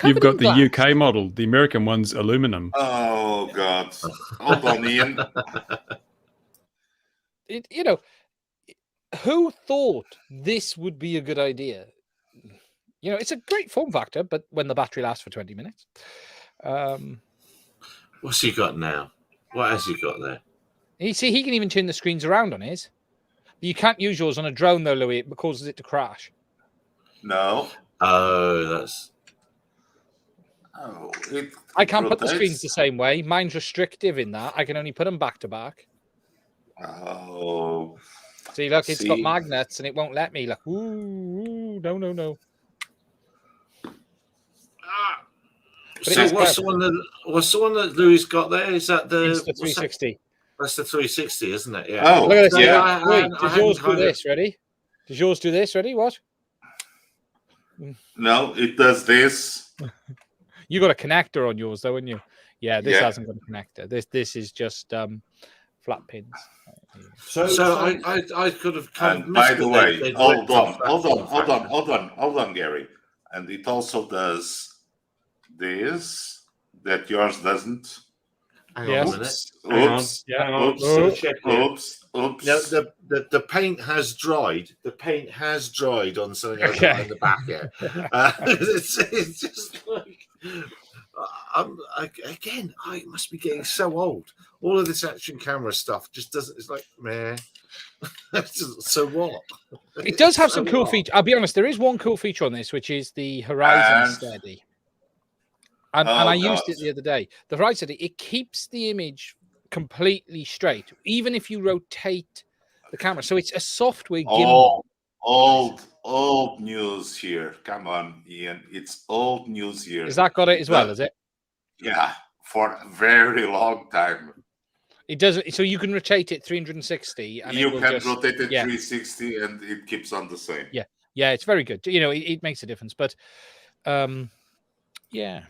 You've got the UK model. The American one's aluminum. Oh God! Hold on, Ian. Who thought this would be a good idea? It's a great form factor, but when the battery lasts for 20 minutes. What's he got now? What has he got there? You see, he can even turn the screens around on his. You can't use yours on a drone, though, Louis. It causes it to crash. No. Oh, I can't put the screens the same way. Mine's restrictive in that. I can only put them back to back. Oh. See, look, it's got magnets and it won't let me. Look, no. So what's the one that Louis got there? Is that the 360? That's the 360, isn't it? Yeah. Oh, look at this. Yeah. Wait, does yours do this? Ready? Does yours do this? Ready? What? No, it does this. You got a connector on yours, though, haven't you? Yeah, this hasn't got a connector. This is just flat pins. So I could have kind of. By the way, hold on, Gary. And it also does this that yours doesn't. Hang on a minute. Oops. No, the paint has dried. The paint has dried on something I've got in the back here. It's just like I must be getting so old. All of this action camera stuff just doesn't. It's like, man. So what? It does have some cool features. I'll be honest. There is one cool feature on this, which is the Horizon Steady. And I used it the other day. The Horizon Steady, it keeps the image completely straight, even if you rotate the camera. So it's a software gimbal. Old news here. Come on, Ian. It's old news here. Has that got it as well, is it? Yeah, for a very long time. It does. So you can rotate it 360. And you can rotate it 360 and it keeps on the same. Yeah. Yeah, it's very good. It makes a difference. But yeah.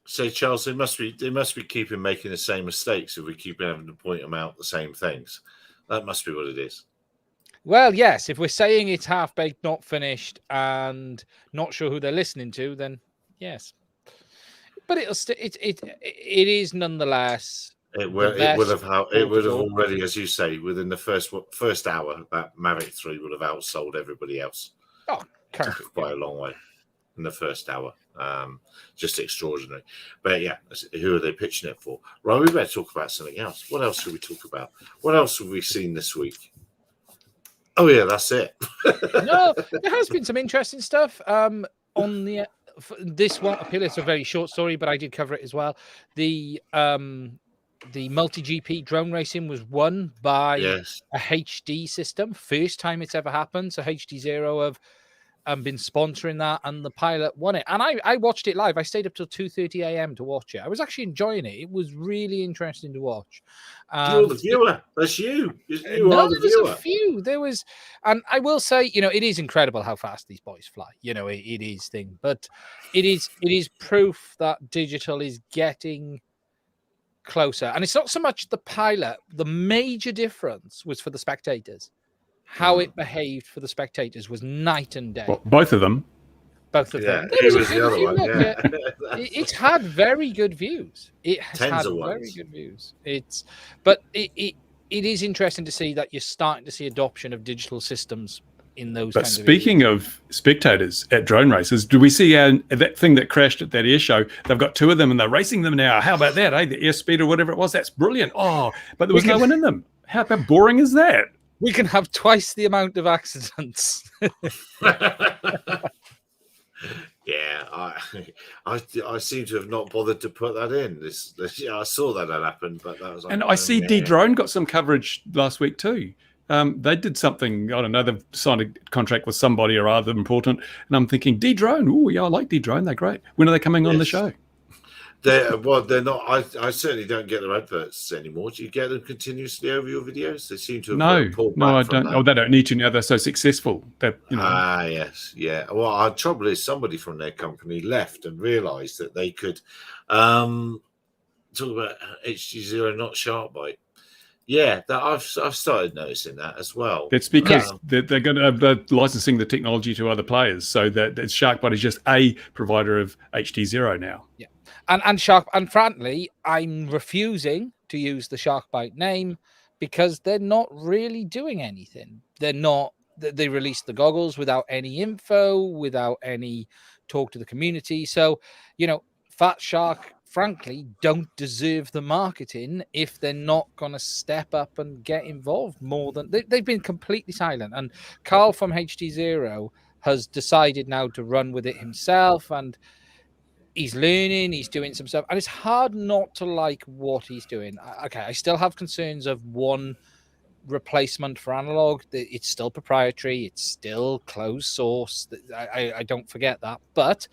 So Charles, they must be keeping making the same mistakes if we keep having to point them out the same things. That must be what it is. Well, yes. If we're saying it's half baked, not finished, and not sure who they're listening to, then yes. But it is nonetheless. It would have already, as you say, within the first hour, that Mavic 3 would have outsold everybody else. Oh, by a long way in the first hour. Just extraordinary. But yeah, who are they pitching it for? Right, we better talk about something else. What else should we talk about? What else have we seen this week? Oh yeah, that's it. No, there has been some interesting stuff. On this one, it's a very short story, but I did cover it as well. The multi-GP drone racing was won by a HD system. First time it's ever happened. So HD0 have been sponsoring that, and the pilot won it. And I watched it live. I stayed up till 2:30 a.m. to watch it. I was actually enjoying it. It was really interesting to watch. You're the viewer. That's you. You no, are the there viewer. was a few. There was, and I will say, it is incredible how fast these boys fly. It is thing, but it is proof that digital is getting closer. And it's not so much the pilot. The major difference was for the spectators. How it behaved for the spectators was night and day. Well, both of them. Both of them. It was the other one. Yeah. It's had very good views. It has had very good views. But it is interesting to see that you're starting to see adoption of digital systems in those. But speaking of spectators at drone races, do we see that thing that crashed at that air show? They've got two of them and they're racing them now. How about that? The airspeed or whatever it was. That's brilliant. Oh, but there was no one in them. How boring is that? We can have twice the amount of accidents. Yeah, I seem to have not bothered to put that in. I saw that happened, but that was. And I see D-Drone got some coverage last week too. They did something. I don't know. They've signed a contract with somebody or other important, and I'm thinking D-Drone. Oh yeah, I like D-Drone. They're great. When are they coming on the show? They're not. I certainly don't get their adverts anymore. Do you get them continuously over your videos? They seem to have pulled back I from don't. that. Oh, they don't need to now. They're so successful. Yes, yeah. Well, our trouble is somebody from their company left and realised that they could talk about HD0, not Sharkbite. Yeah, that I've started noticing that as well. That's because they're going to be licensing the technology to other players, so that Sharkbite is just a provider of HD0 now. Yeah. And frankly, I'm refusing to use the Sharkbite name because they're not really doing anything. They're not. They released the goggles without any info, without any talk to the community. So, Fat Shark, frankly, don't deserve the marketing if they're not going to step up and get involved more than they've been completely silent. And Carl from HD0 has decided now to run with it himself, and he's learning, he's doing some stuff, and it's hard not to like what he's doing. Okay, I still have concerns of one replacement for analog. It's still proprietary, it's still closed source. I don't forget that. But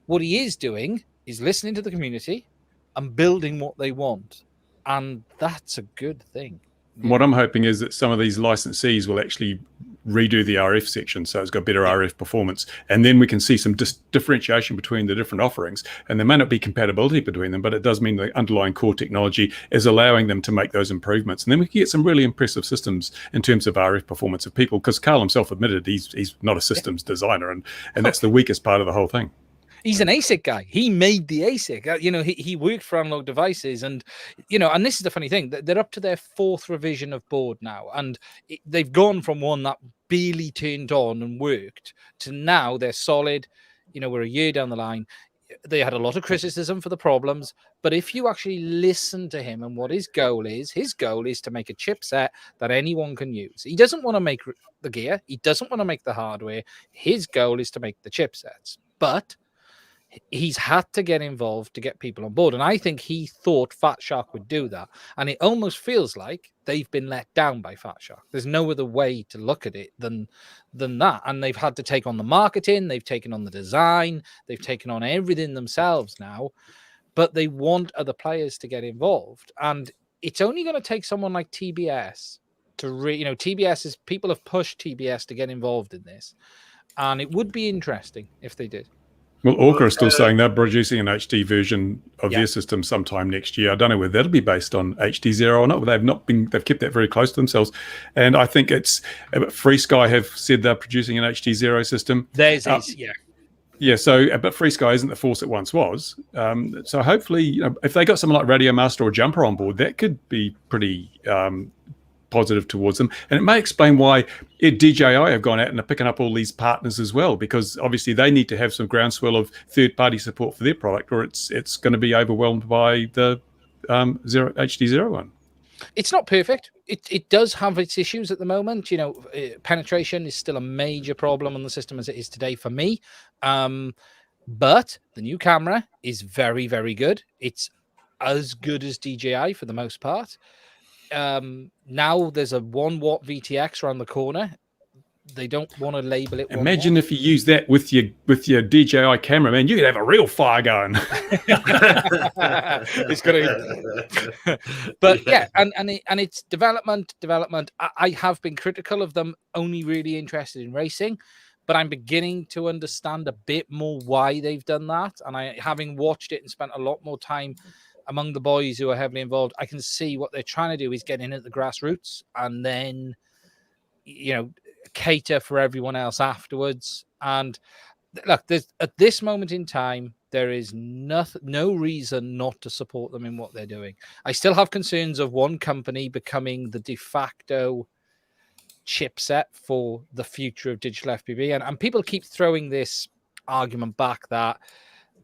what he is doing is listening to the community and building what they want. And that's a good thing. What I'm hoping is that some of these licensees will actually redo the RF section so it's got better RF performance, and then we can see some differentiation between the different offerings. And there may not be compatibility between them, but it does mean the underlying core technology is allowing them to make those improvements, and then we can get some really impressive systems in terms of RF performance of people, because Carl himself admitted he's not a systems designer, and that's the weakest part of the whole thing. He's an ASIC guy. He made the ASIC. He worked for Analog Devices, and and this is the funny thing, they're up to their 4th revision of board now, and they've gone from one that barely turned on and worked to now they're solid. We're a year down the line. They had a lot of criticism for the problems, but if you actually listen to him and what his goal is to make a chipset that anyone can use. He doesn't want to make the gear. He doesn't want to make the hardware. His goal is to make the chipsets, but he's had to get involved to get people on board. And I think he thought Fat Shark would do that. And it almost feels like they've been let down by Fat Shark. There's no other way to look at it than that. And they've had to take on the marketing. They've taken on the design. They've taken on everything themselves now. But they want other players to get involved. And it's only going to take someone like TBS to TBS is, people have pushed TBS to get involved in this. and it would be interesting if they did. Well, Orca is still saying they're producing an HD version of Yeah. their system sometime next year. I don't know whether that'll be based on HD0 or not. They've kept that very close to themselves. And I think it's FreeSky have said they're producing an HD0 system. There's yeah. Yeah, so but FreeSky isn't the force it once was. So hopefully, if they got someone like Radio Master or Jumper on board, that could be pretty positive towards them. And it may explain why DJI have gone out and are picking up all these partners as well, because obviously they need to have some groundswell of third-party support for their product, or it's going to be overwhelmed by the HD0 one. It's not perfect. It does have its issues at the moment. Penetration is still a major problem on the system as it is today for me. But the new camera is very, very good. It's as good as DJI for the most part. Now there's a 1 watt VTX around the corner. They don't want to label it. Imagine if you use that with your DJI camera, man, you could have a real fire going. It's gonna, but yeah, and it's development. I have been critical of them, only really interested in racing, but I'm beginning to understand a bit more why they've done that. And having watched it and spent a lot more time among the boys who are heavily involved, I can see what they're trying to do is get in at the grassroots and then, cater for everyone else afterwards. And look, at this moment in time, there is no reason not to support them in what they're doing. I still have concerns of one company becoming the de facto chipset for the future of digital FPV. And people keep throwing this argument back that,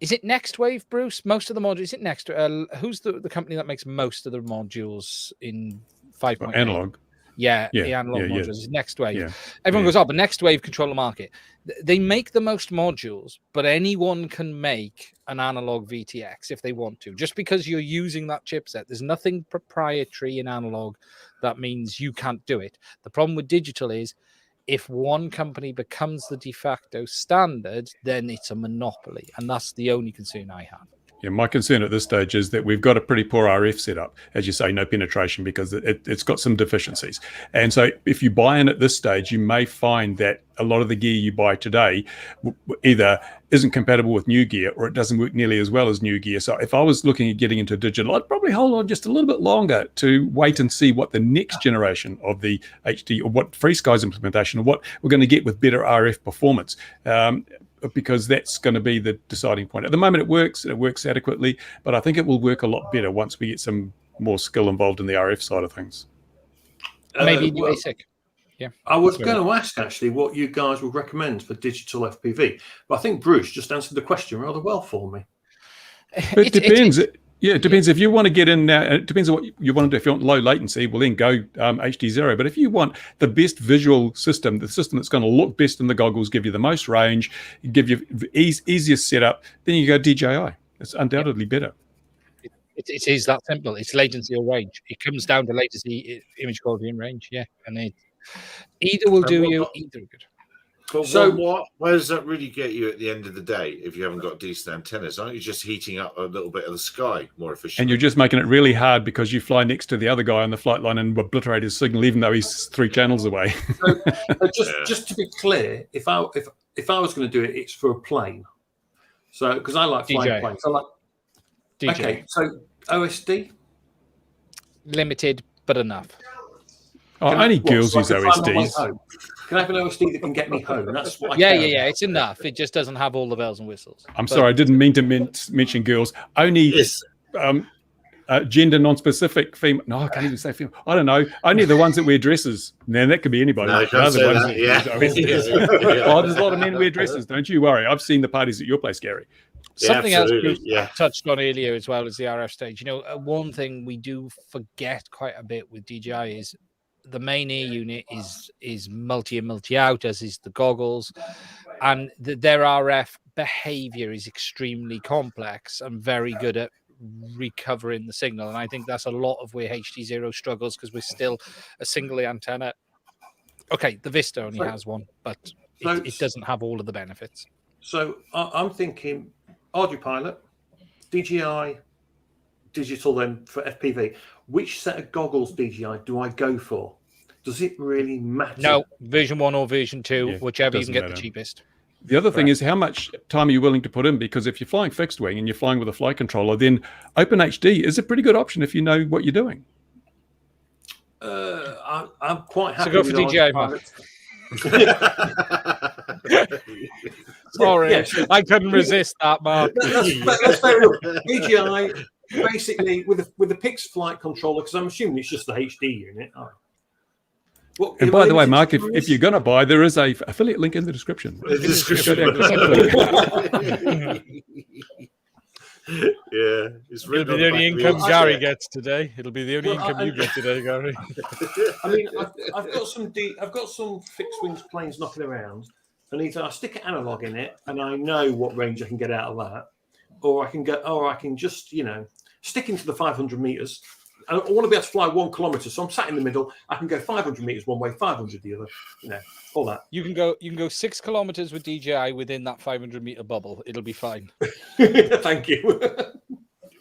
is it Next Wave, Bruce? Most of the modules, is it Next? Who's the company that makes most of the modules in 5.8? Analog. Yeah, the analog modules is Next Wave. Yeah. Everyone goes, but Next Wave control the market. They make the most modules, but anyone can make an analog VTX if they want to. Just because you're using that chipset, there's nothing proprietary in analog that means you can't do it. The problem with digital is, if one company becomes the de facto standard, then it's a monopoly. And that's the only concern I have. Yeah, my concern at this stage is that we've got a pretty poor RF setup, as you say, no penetration, because it's got some deficiencies. And so if you buy in at this stage, you may find that a lot of the gear you buy today either isn't compatible with new gear or it doesn't work nearly as well as new gear. So if I was looking at getting into digital, I'd probably hold on just a little bit longer to wait and see what the next generation of the HD or what FreeSky's implementation or what we're going to get with better RF performance. Because that's going to be the deciding point. At the moment, it works adequately, but I think it will work a lot better once we get some more skill involved in the RF side of things. Maybe new ASIC. Yeah. I was going to ask actually what you guys would recommend for digital FPV, but I think Bruce just answered the question rather well for me. It depends. It depends. If you want to get in now, it depends on what you want to do. If you want low latency, well, then go HD0. But if you want the best visual system, the system that's going to look best in the goggles, give you the most range, give you easiest setup, then you go DJI. It's undoubtedly better. It is that simple. It's latency or range. It comes down to latency, image quality, and range. Yeah, and either will do you. Either are good. But so where does that really get you at the end of the day if you haven't got decent antennas? Aren't you just heating up a little bit of the sky more efficiently? And you're just making it really hard because you fly next to the other guy on the flight line and obliterate his signal, even though he's 3 channels away. Just to be clear, if I was going to do it, it's for a plane. So because I like flying planes, I like. DJ. Okay, so OSD limited but enough. Only girls use OSDs. Can I have an OSD that can get me home? That's what I Yeah. It's enough. It just doesn't have all the bells and whistles. Sorry, I didn't mean to mention girls. Only gender non-specific female. No, I can't even say female. I don't know. Only the ones that wear dresses. Man, that could be anybody. No, there's a lot of men wear dresses. Don't you worry. I've seen the parties at your place, Gary. Something else we touched on earlier as well as the RF stage. One thing we do forget quite a bit with DJI is the main ear unit is multi in, multi out, as is the goggles, and their RF behavior is extremely complex and very good at recovering the signal. And I think that's a lot of where HD0 struggles because we're still a single antenna. Okay, the Vista only has one, but it doesn't have all of the benefits. So I'm thinking AudioPilot, DJI, digital then for FPV. Which set of goggles DJI do I go for? does it really matter? No, version 1 or version 2, Yeah, whichever you can doesn't get matter. the cheapest. The other thing is how much time are you willing to put in? Because if you're flying fixed wing and you're flying with a flight controller, then OpenHD is a pretty good option if you know what you're doing. I'm quite happy. So go for with DJI, Mark. Sorry, Yes. I couldn't resist that, Mark. That's fair enough. DJI basically with the Pix flight controller, because I'm assuming it's just the HD unit. Well, And by the way, Mark, if you're going to buy, there is a affiliate link in the description. Yeah, it's It'll be the only income Gary gets today. It'll be the only income you get today, Gary. I mean, I've got some fixed wings planes knocking around, and either I stick an analog in it, and I know what range I can get out of that, or I can just stick into the 500 meters. I want to be able to fly 1 kilometer, so I'm sat in the middle. I can go 500 meters one way, 500 the other. All that. You can go 6 kilometers with DJI within that 500-meter bubble. It'll be fine. Thank you.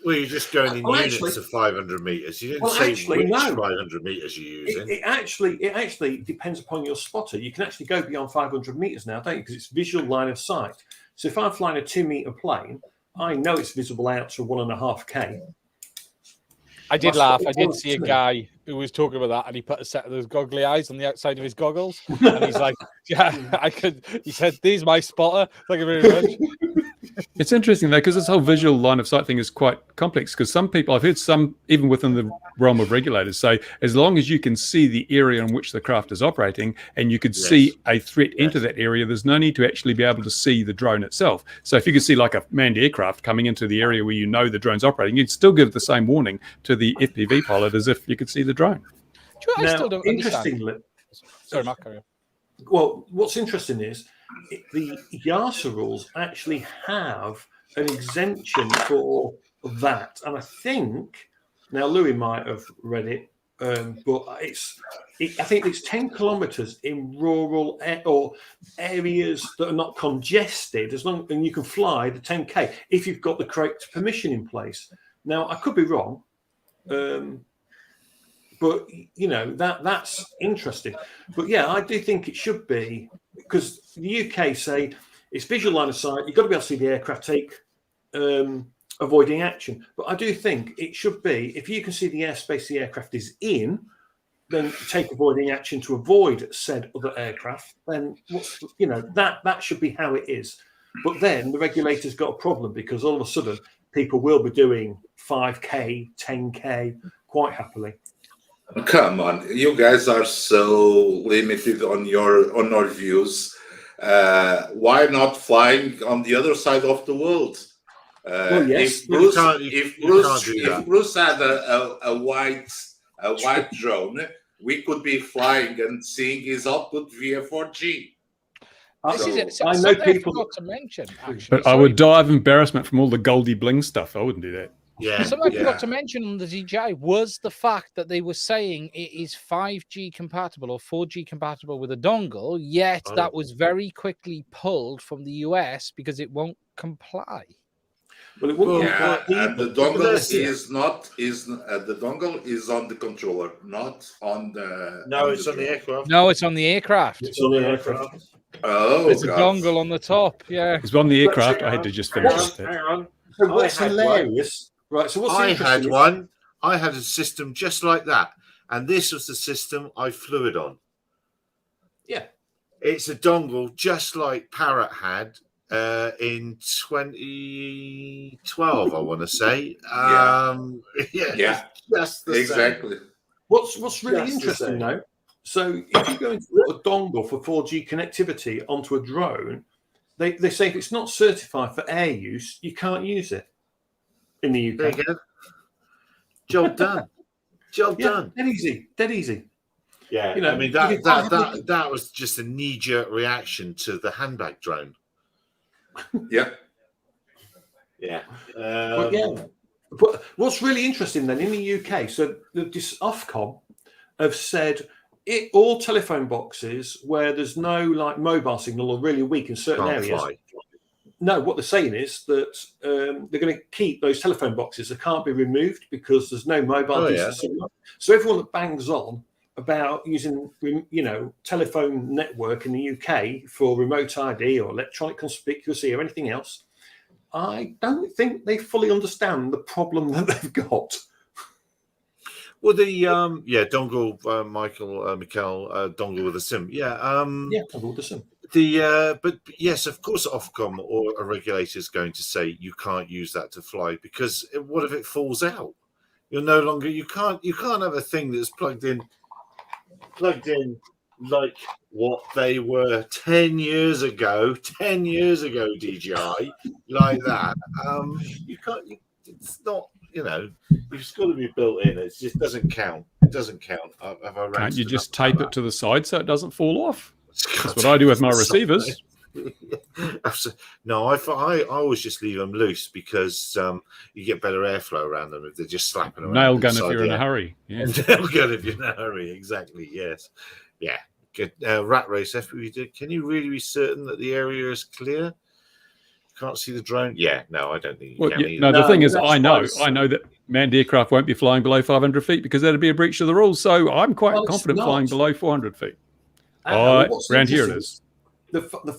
Well, you're just going in units of 500 meters. You didn't say which 500 meters you're using. It actually depends upon your spotter. You can actually go beyond 500 meters now, don't you? Because it's visual line of sight. So if I'm flying a 2-meter plane, I know it's visible out to 1.5K. I did laugh. I did see a guy who was talking about that, and he put a set of those goggly eyes on the outside of his goggles, and he's like, "Yeah, I could." He said, "These my spotter." Thank you very much. It's interesting though, because this whole visual line of sight thing is quite complex. Because some people, I've heard some, even within the realm of regulators, say as long as you can see the area in which the craft is operating and you could see a threat into that area, there's no need to actually be able to see the drone itself. So if you could see like a manned aircraft coming into the area where you know the drone's operating, you'd still give the same warning to the FPV pilot as if you could see the drone. I still don't understand. Sorry, Mark, carry on. Well, what's interesting is the YASA rules actually have an exemption for that, and I think now Louis might have read it, but I think it's 10 kilometers in rural or areas that are not congested, and you can fly the 10K if you've got the correct permission in place. Now I could be wrong. But that's interesting. But yeah, I do think it should be, because the UK say it's visual line of sight. You've got to be able to see the aircraft take avoiding action. But I do think it should be, if you can see the airspace the aircraft is in, then take avoiding action to avoid said other aircraft. Then that should be how it is. But then the regulator's got a problem, because all of a sudden people will be doing 5K, 10K quite happily. Come on, you guys are so limited on our views. Why not flying on the other side of the world? Well, yes, if Bruce had a white drone, we could be flying and seeing his output via 4G. This is it. I know people forgot to mention, actually. But I would die of embarrassment from all the Goldie Bling stuff. I wouldn't do that. Yeah. Something I forgot to mention on the DJI was the fact that they were saying it is 5G compatible or 4G compatible with a dongle, yet that was very quickly pulled from the US because it won't comply. Well, it won't and the dongle the dongle is on the controller, not on the. No, it's on the aircraft. No, it's on the aircraft. It's on the aircraft. Oh, there's a dongle on the top. Yeah, it's on the aircraft. I had to just finish it. So what's hilarious? Right, so I had one. I had a system just like that, and this was the system I flew it on. Yeah, it's a dongle just like Parrot had in 2012. I want to say. That's exactly. Same. What's really interesting though? So if you're going to put a dongle for 4G connectivity onto a drone, they say if it's not certified for air use, you can't use it. In the UK. There you go. Job done. Job done. Dead easy. Yeah, I mean that was just a knee-jerk reaction to the handbag drone. Yeah. But what's really interesting then in the UK, so this Ofcom have said all telephone boxes where there's no like mobile signal or really weak in certain areas. No, what they're saying is that they're going to keep those telephone boxes. They can't be removed because there's no mobile signal. So everyone that bangs on about using, telephone network in the UK for remote ID or electronic conspicuouscy or anything else, I don't think they fully understand the problem that they've got. Well, the dongle, Michael, dongle with a SIM, Dongle with a SIM. But yes, of course, Ofcom or a regulator is going to say you can't use that to fly, because what if it falls out? You're no longer, you can't have a thing that's plugged in like what they were 10 years ago, DJI, like that. You can't. It's not. It's got to be built in. It just doesn't count. It doesn't count. Can't you just tape it to the side so it doesn't fall off? That's what I do with my receivers. No, I always just leave them loose, because you get better airflow around them if they're just slapping around. Nail gun if you're in a hurry. Yeah. Nail gun if you're in a hurry. Exactly. Yes. Yeah. Good. Rat race FPV. Can you really be certain that the area is clear? Can't see the drone. Yeah. No, I don't think you can. No, the thing is, I know that manned aircraft won't be flying below 500 feet because that'd be a breach of the rules. So I'm quite confident flying below 400 feet. Around here it is.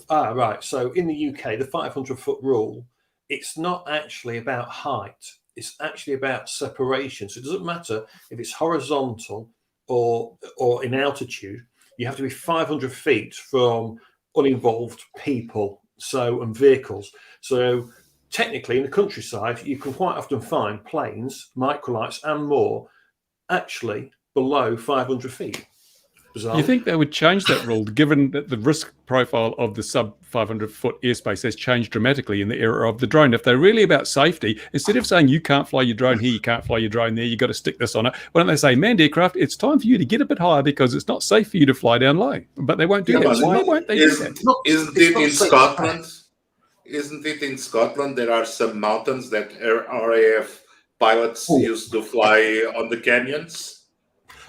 Right. So in the UK, the 500-foot rule, it's not actually about height. It's actually about separation. So it doesn't matter if it's horizontal or in altitude. You have to be 500 feet from uninvolved people, and vehicles. So technically, in the countryside, you can quite often find planes, microlights, and more actually below 500 feet. Bizarre. You think they would change that rule, given that the risk profile of the sub 500-foot airspace has changed dramatically in the era of the drone? If they're really about safety, instead of saying you can't fly your drone here, you can't fly your drone there, you've got to stick this on it, why don't they say, manned aircraft, it's time for you to get a bit higher because it's not safe for you to fly down low? But they won't do that. Why won't they do that? Isn't it in Scotland? Isn't it in Scotland there are some mountains that RAF pilots used to fly on the canyons?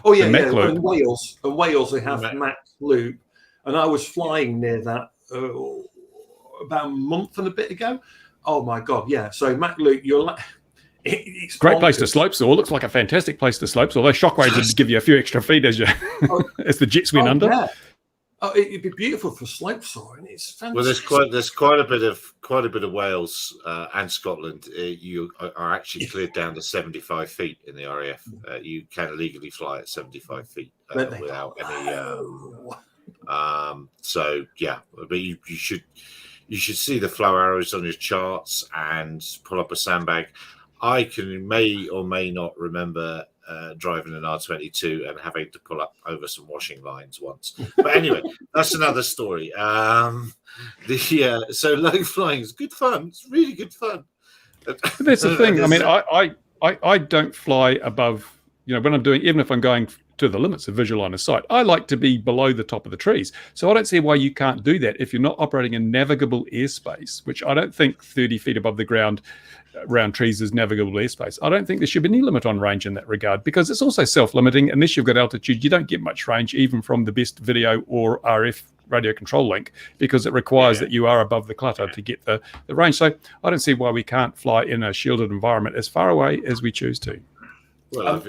Oh yeah, in Wales. In Wales, they have Mac Loop, and I was flying near that about a month and a bit ago. Oh my god, yeah. So Mac Loop, it's great place to slope saw. Looks like a fantastic place to slope saw. Those shockwaves would give you a few extra feet as as the jets went under. Yeah. Oh, it'd be beautiful for slope soaring. It's fantastic. Well, there's quite a bit of Wales and Scotland. You are actually cleared down to 75 feet in the RAF. You can legally fly at 75 feet without any. So yeah, but you should see the flow arrows on your charts and pull up a sandbag. I may or may not remember driving an R22 and having to pull up over some washing lines once. But anyway, that's another story. So low flying is good fun. It's really good fun. That's the thing. I mean, I don't fly above, when I'm doing, even if I'm going to the limits of visual line of sight, I like to be below the top of the trees. So I don't see why you can't do that if you're not operating in navigable airspace, which I don't think 30 feet above the ground around trees is navigable airspace. I don't think there should be any limit on range in that regard, because it's also self-limiting. Unless you've got altitude, you don't get much range, even from the best video or RF radio control link, because it requires that you are above the clutter to get the range. So I don't see why we can't fly in a shielded environment as far away as we choose to. Well,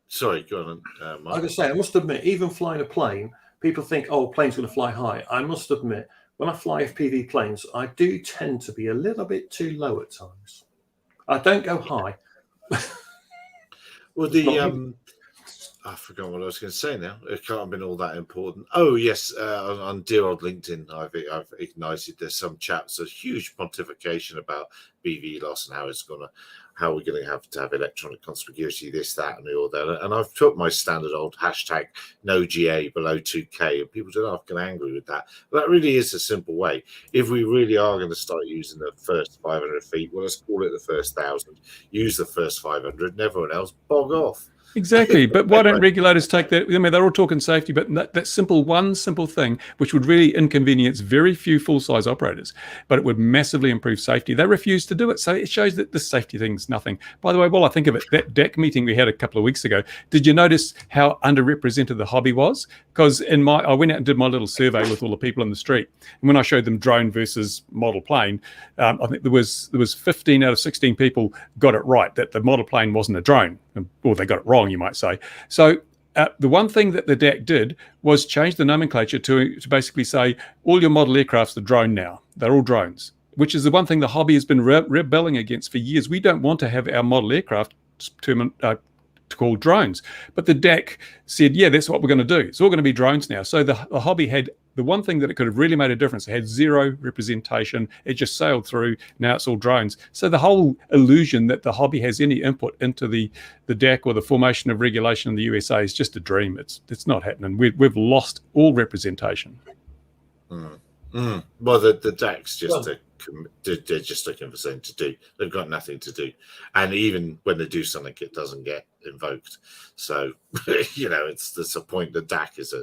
sorry, go on. I was going to say, I must admit, even flying a plane, people think, oh, plane's going to fly high. I must admit, when I fly FPV planes, I do tend to be a little bit too low at times. I don't go high. Well, I forgot what I was going to say now. It can't have been all that important. Oh, yes, on dear old LinkedIn, I've ignited. There's some chats, a huge pontification about BV loss and how we're going to have electronic conspicuity, this, that, and all that. And I've put my standard old hashtag no GA below 2K, and people don't get angry with that. But that really is a simple way. If we really are going to start using the first 500 feet, well, let's call it the first 1,000. Use the first 500, and everyone else bog off. Exactly, but why don't regulators take that? I mean, they're all talking safety, but that one simple thing, which would really inconvenience very few full-size operators, but it would massively improve safety. They refuse to do it, so it shows that the safety thing's nothing. By the way, while I think of it, that DEC meeting we had a couple of weeks ago, did you notice how underrepresented the hobby was? Because I went out and did my little survey with all the people in the street, and when I showed them drone versus model plane, I think there was 15 out of 16 people got it right, that the model plane wasn't a drone, or they got it wrong, you might say. So the one thing that the DAC did was change the nomenclature to basically say all your model aircrafts are drone now. They're all drones, which is the one thing the hobby has been rebelling against for years. We don't want to have our model aircraft called drones. But the DAC said, yeah, that's what we're going to do. It's all going to be drones now. So the hobby had the one thing that it could have really made a difference. It had zero representation. It just sailed through. Now it's all drones. So the whole illusion that the hobby has any input into the DAC or the formation of regulation in the USA is just a dream. It's not happening. We've lost all representation. Well, the DAC's just they're just looking for something to do. They've got nothing to do, and even when they do something, it doesn't get invoked. So it's a point. The DAC is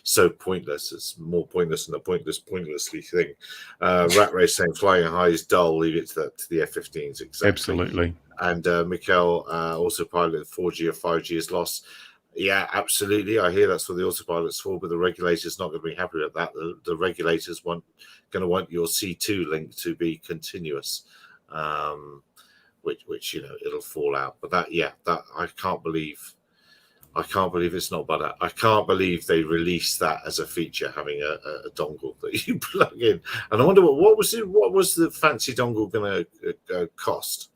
so pointless. It's more pointless than a pointlessly thing. Rat Race saying flying high is dull. Leave it to the F-15s. Exactly. Absolutely. And Mikkel also piloted 4G or 5G is lost. Yeah, absolutely. I hear that's what the autopilot's for, but the regulator's not going to be happy with that. The regulators going to want your C2 link to be continuous, which it'll fall out. But that I can't believe it's not better. I can't believe they released that as a feature, having a dongle that you plug in. And I wonder what was the fancy dongle going to cost?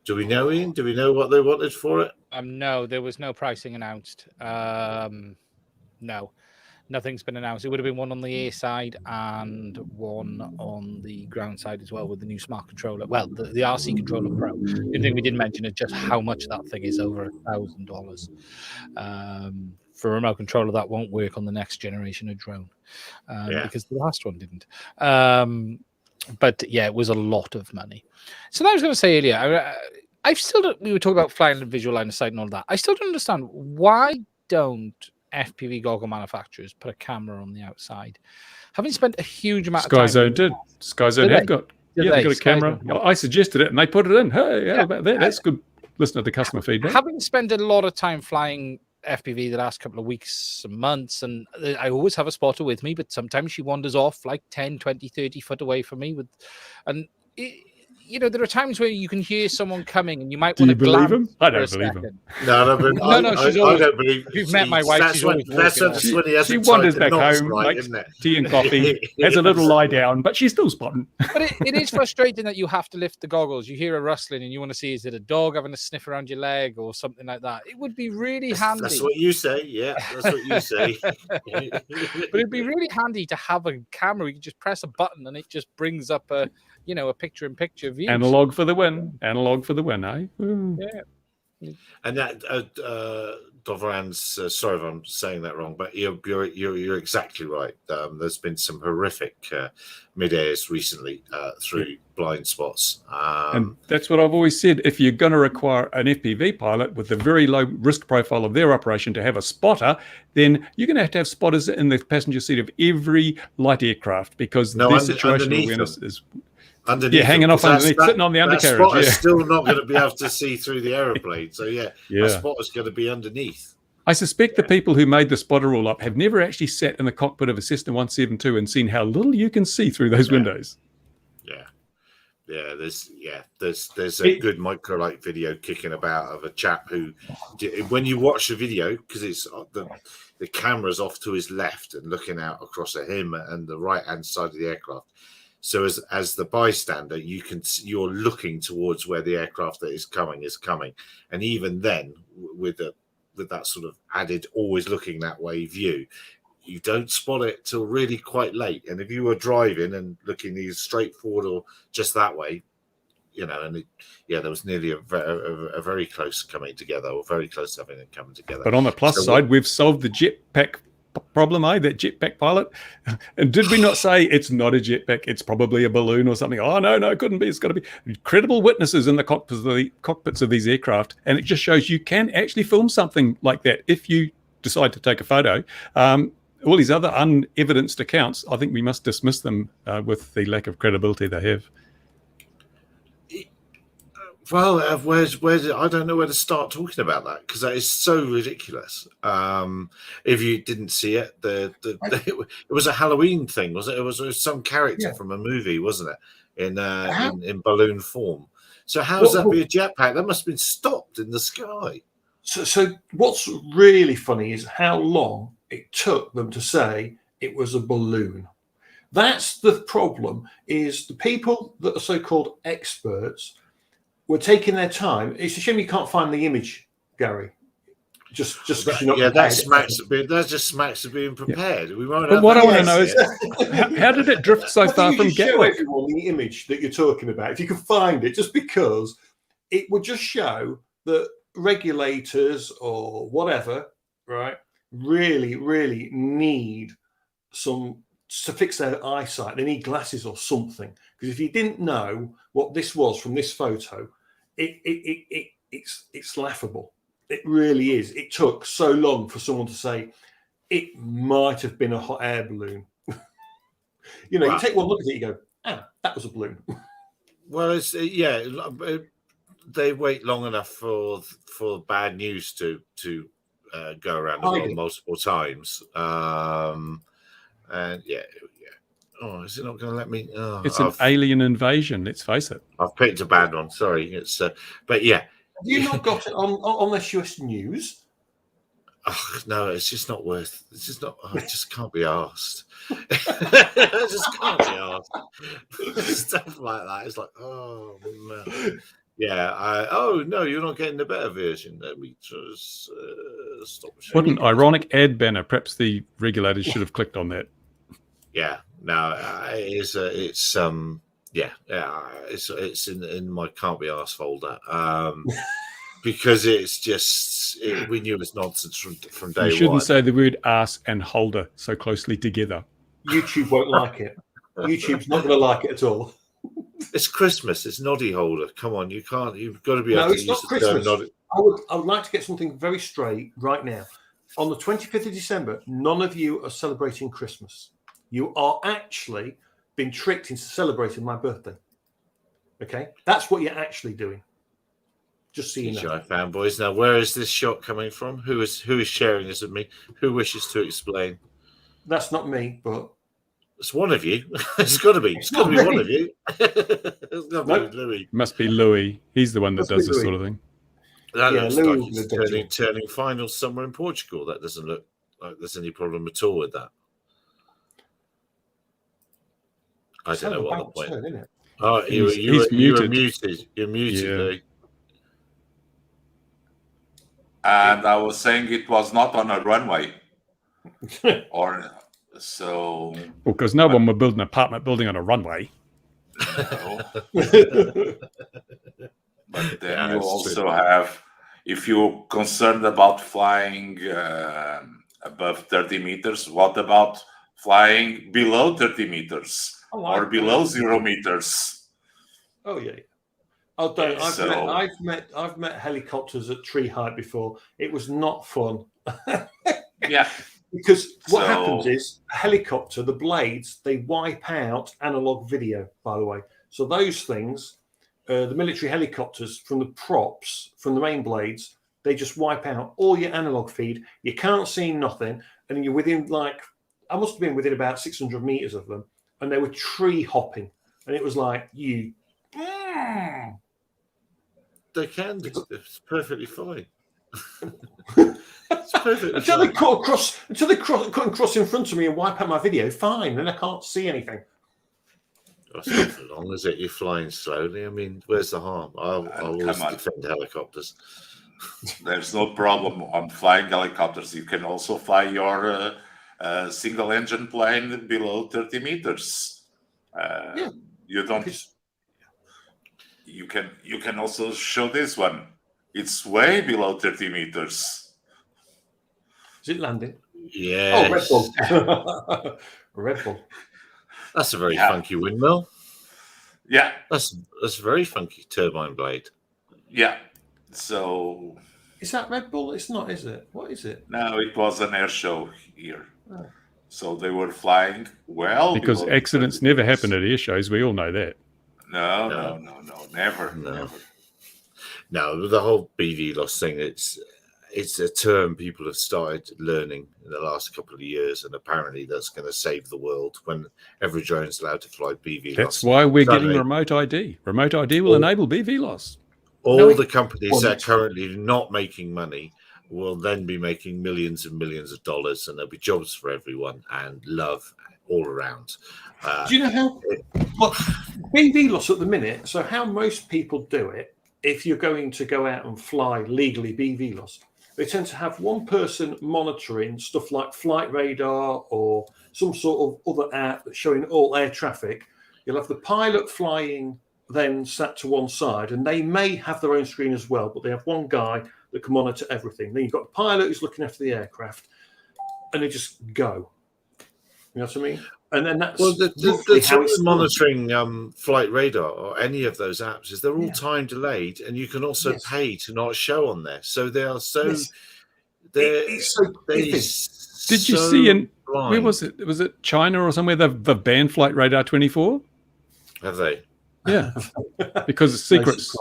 Do we know, Ian? Do we know what they wanted for it? No, there was no pricing announced. No, nothing's been announced. It would have been one on the air side and one on the ground side as well with the new smart controller. Well, the RC Controller Pro. The thing we didn't mention is just how much that thing is, over $1,000. For a remote controller, that won't work on the next generation of drone because the last one didn't. But yeah, it was a lot of money. So I was going to say earlier, we were talking about flying in visual line of sight and all that. I still don't understand, why don't FPV goggle manufacturers put a camera on the outside? Having spent a huge amount of time. Skyzone did. Skyzone have got. Yeah, they got a camera. I suggested it and they put it in. Hey, how about that? That's good. Listen to the customer feedback. Having spent a lot of time flying FPV the last couple of weeks and months, and I always have a spotter with me, but sometimes she wanders off like 10, 20, 30 foot away from me there are times where you can hear someone coming and you might want to believe him? I don't believe him. No, she's always, I don't believe. If you've met my wife, she wanders back home, like tea and coffee, has a little lie down, but she's still spotting. But it is frustrating that you have to lift the goggles. You hear a rustling and you want to see, is it a dog having a sniff around your leg or something like that? It would be really handy. That's what you say. Yeah, that's what you say. But it'd be really handy to have a camera. You can just press a button and it just brings up a picture-in-picture view. Analog for the win, eh? Yeah. And that Dovran's, sorry if I'm saying that wrong, but you're exactly right. There's been some horrific mid-airs recently through blind spots. And that's what I've always said. If you're going to require an FPV pilot with the very low risk profile of their operation to have a spotter, then you're going to have spotters in the passenger seat of every light aircraft, because their situational awareness is... Underneath, hanging off underneath, sitting on the undercarriage. That spotter's still not going to be able to see through the aeroplane. So that spotter's going to be underneath. I suspect the people who made the spotter rule up have never actually sat in the cockpit of a Cessna 172 and seen how little you can see through those windows. There's a good microlight video kicking about of a chap who, when you watch the video, because it's the camera's off to his left and looking out across at him and the right hand side of the aircraft. So as the bystander, you're looking towards where the aircraft that is coming, and even then, with that sort of added always looking that way view, you don't spot it till really quite late. And if you were driving and looking either straight forward or just that way, there was nearly a very close coming together, or very close to having it coming together. But on the plus side, we've solved the jetpack problem, that jetpack pilot. And did we not say it's not a jetpack, it's probably a balloon or something? Oh no, it couldn't be. It's got to be credible witnesses in the cockpits of these aircraft, and it just shows you can actually film something like that if you decide to take a photo. All these other unevidenced accounts, I think we must dismiss them with the lack of credibility they have. Well, I don't know where to start talking about that, because that is so ridiculous. If you didn't see it, it was a Halloween thing, was it? It was some character from a movie, wasn't it? In balloon form. So how does that be a jetpack? That must have been stopped in the sky. So what's really funny is how long it took them to say it was a balloon. That's the problem, is the people that are so-called experts were taking their time. It's a shame you can't find the image, Gary. Just because you're not prepared. That just smacks of being prepared. Yeah. We won't. But what I want to know is, how did it drift so far from Gatwick? Show everyone the image that you're talking about, if you can find it, just because it would just show that regulators or whatever, right, really need some to fix their eyesight. They need glasses or something, because if you didn't know what this was from this photo, it's laughable. It really is. It took so long for someone to say it might have been a hot air balloon. You know, wow. You take one look at it, you go, that was a balloon. Well, it's they wait long enough for bad news to go around the world multiple times. And yeah. Oh, is it not going to let me? Oh, it's an alien invasion. Let's face it. I've picked a bad one. Sorry. It's but yeah. Have you not got it on US News? Oh, no, it's just not worth. It's just not. I just can't be asked. I just can't be asked. Stuff like that. It's like, oh man. Yeah. Oh no, you're not getting the better version. Let me just stop. What an ironic ad banner. Perhaps the regulators should have clicked on that. Yeah. No, it's in my can't be arsed folder. Because it's just we knew it was nonsense from day one. You shouldn't say the word arse and holder so closely together. YouTube won't like it. YouTube's not going to like it at all. It's Christmas. It's noddy holder. Come on, you can't. You've got to be able to use the Christmas. term noddy. I would like to get something very straight right now. On the 25th of December, none of you are celebrating Christmas. You are actually being tricked into celebrating my birthday. Okay, that's what you're actually doing. Just so you know. Fanboys. Now, where is this shot coming from? Who is sharing this with me? Who wishes to explain? That's not me, but it's one of you. It's got to be. It's got to be one of you. It's got to be Louis. Must be Louis. He's the one that does this sort of thing. That looks like he's turning finals somewhere in Portugal. That doesn't look like there's any problem at all with that. I don't know what the point. Isn't it? Oh, he's muted. You're muted. Yeah. Louis. And I was saying it was not on a runway, or so. Well, because no one would build an apartment building on a runway. No. But then you also have, if you're concerned about flying above 30 meters, what about flying below 30 meters or below 0 meters? Oh yeah. Oh, don't. I've met helicopters at tree height before. It was not fun. Yeah. Because what happens is a helicopter, the blades, they wipe out analog video, by the way. So those things, the military helicopters from the props, from the main blades, they just wipe out all your analog feed. You can't see nothing. And you're within I must have been within about 600 meters of them. And they were tree hopping. And it was like, They can do. It's perfectly fine. It's perfect. Until they cut across in front of me and wipe out my video, fine. Then I can't see anything. That's not for long, is it? You're flying slowly. I mean, where's the harm? I'll always defend helicopters. There's no problem on flying helicopters. You can also fly your single engine plane below 30 meters. You don't. You can also show this one. It's way below 30 meters. Is it landing? Yeah. Oh, Red Bull. Red Bull. That's a very funky windmill. Yeah. That's a very funky turbine blade. Yeah. So. Is that Red Bull? It's not, is it? What is it? No, it was an air show here. Oh. So they were flying well. Because accidents never happen at air shows. We all know that. No, never. No, the whole BV loss thing, it's a term people have started learning in the last couple of years, and apparently that's going to save the world when every drone's allowed to fly BV loss. That's why we're getting remote ID. Remote ID will enable BV loss. all the companies that are currently not making money will then be making millions and millions of dollars, and there'll be jobs for everyone and love all around. Do you know how BV loss at the minute? So how most people do it, if you're going to go out and fly legally BV loss, they tend to have one person monitoring stuff like flight radar or some sort of other app that's showing all air traffic. You'll have the pilot flying then sat to one side, and they may have their own screen as well, but they have one guy that can monitor everything. Then you've got the pilot who's looking after the aircraft, and they just go. You know what I mean? And then that's the how it's monitoring flight radar or any of those apps is they're all time delayed, and you can also pay to not show on there. So they are so. Did you see in where was it? Was it China or somewhere? They've banned Flight Radar 24. Have they? Yeah, because it's secrets,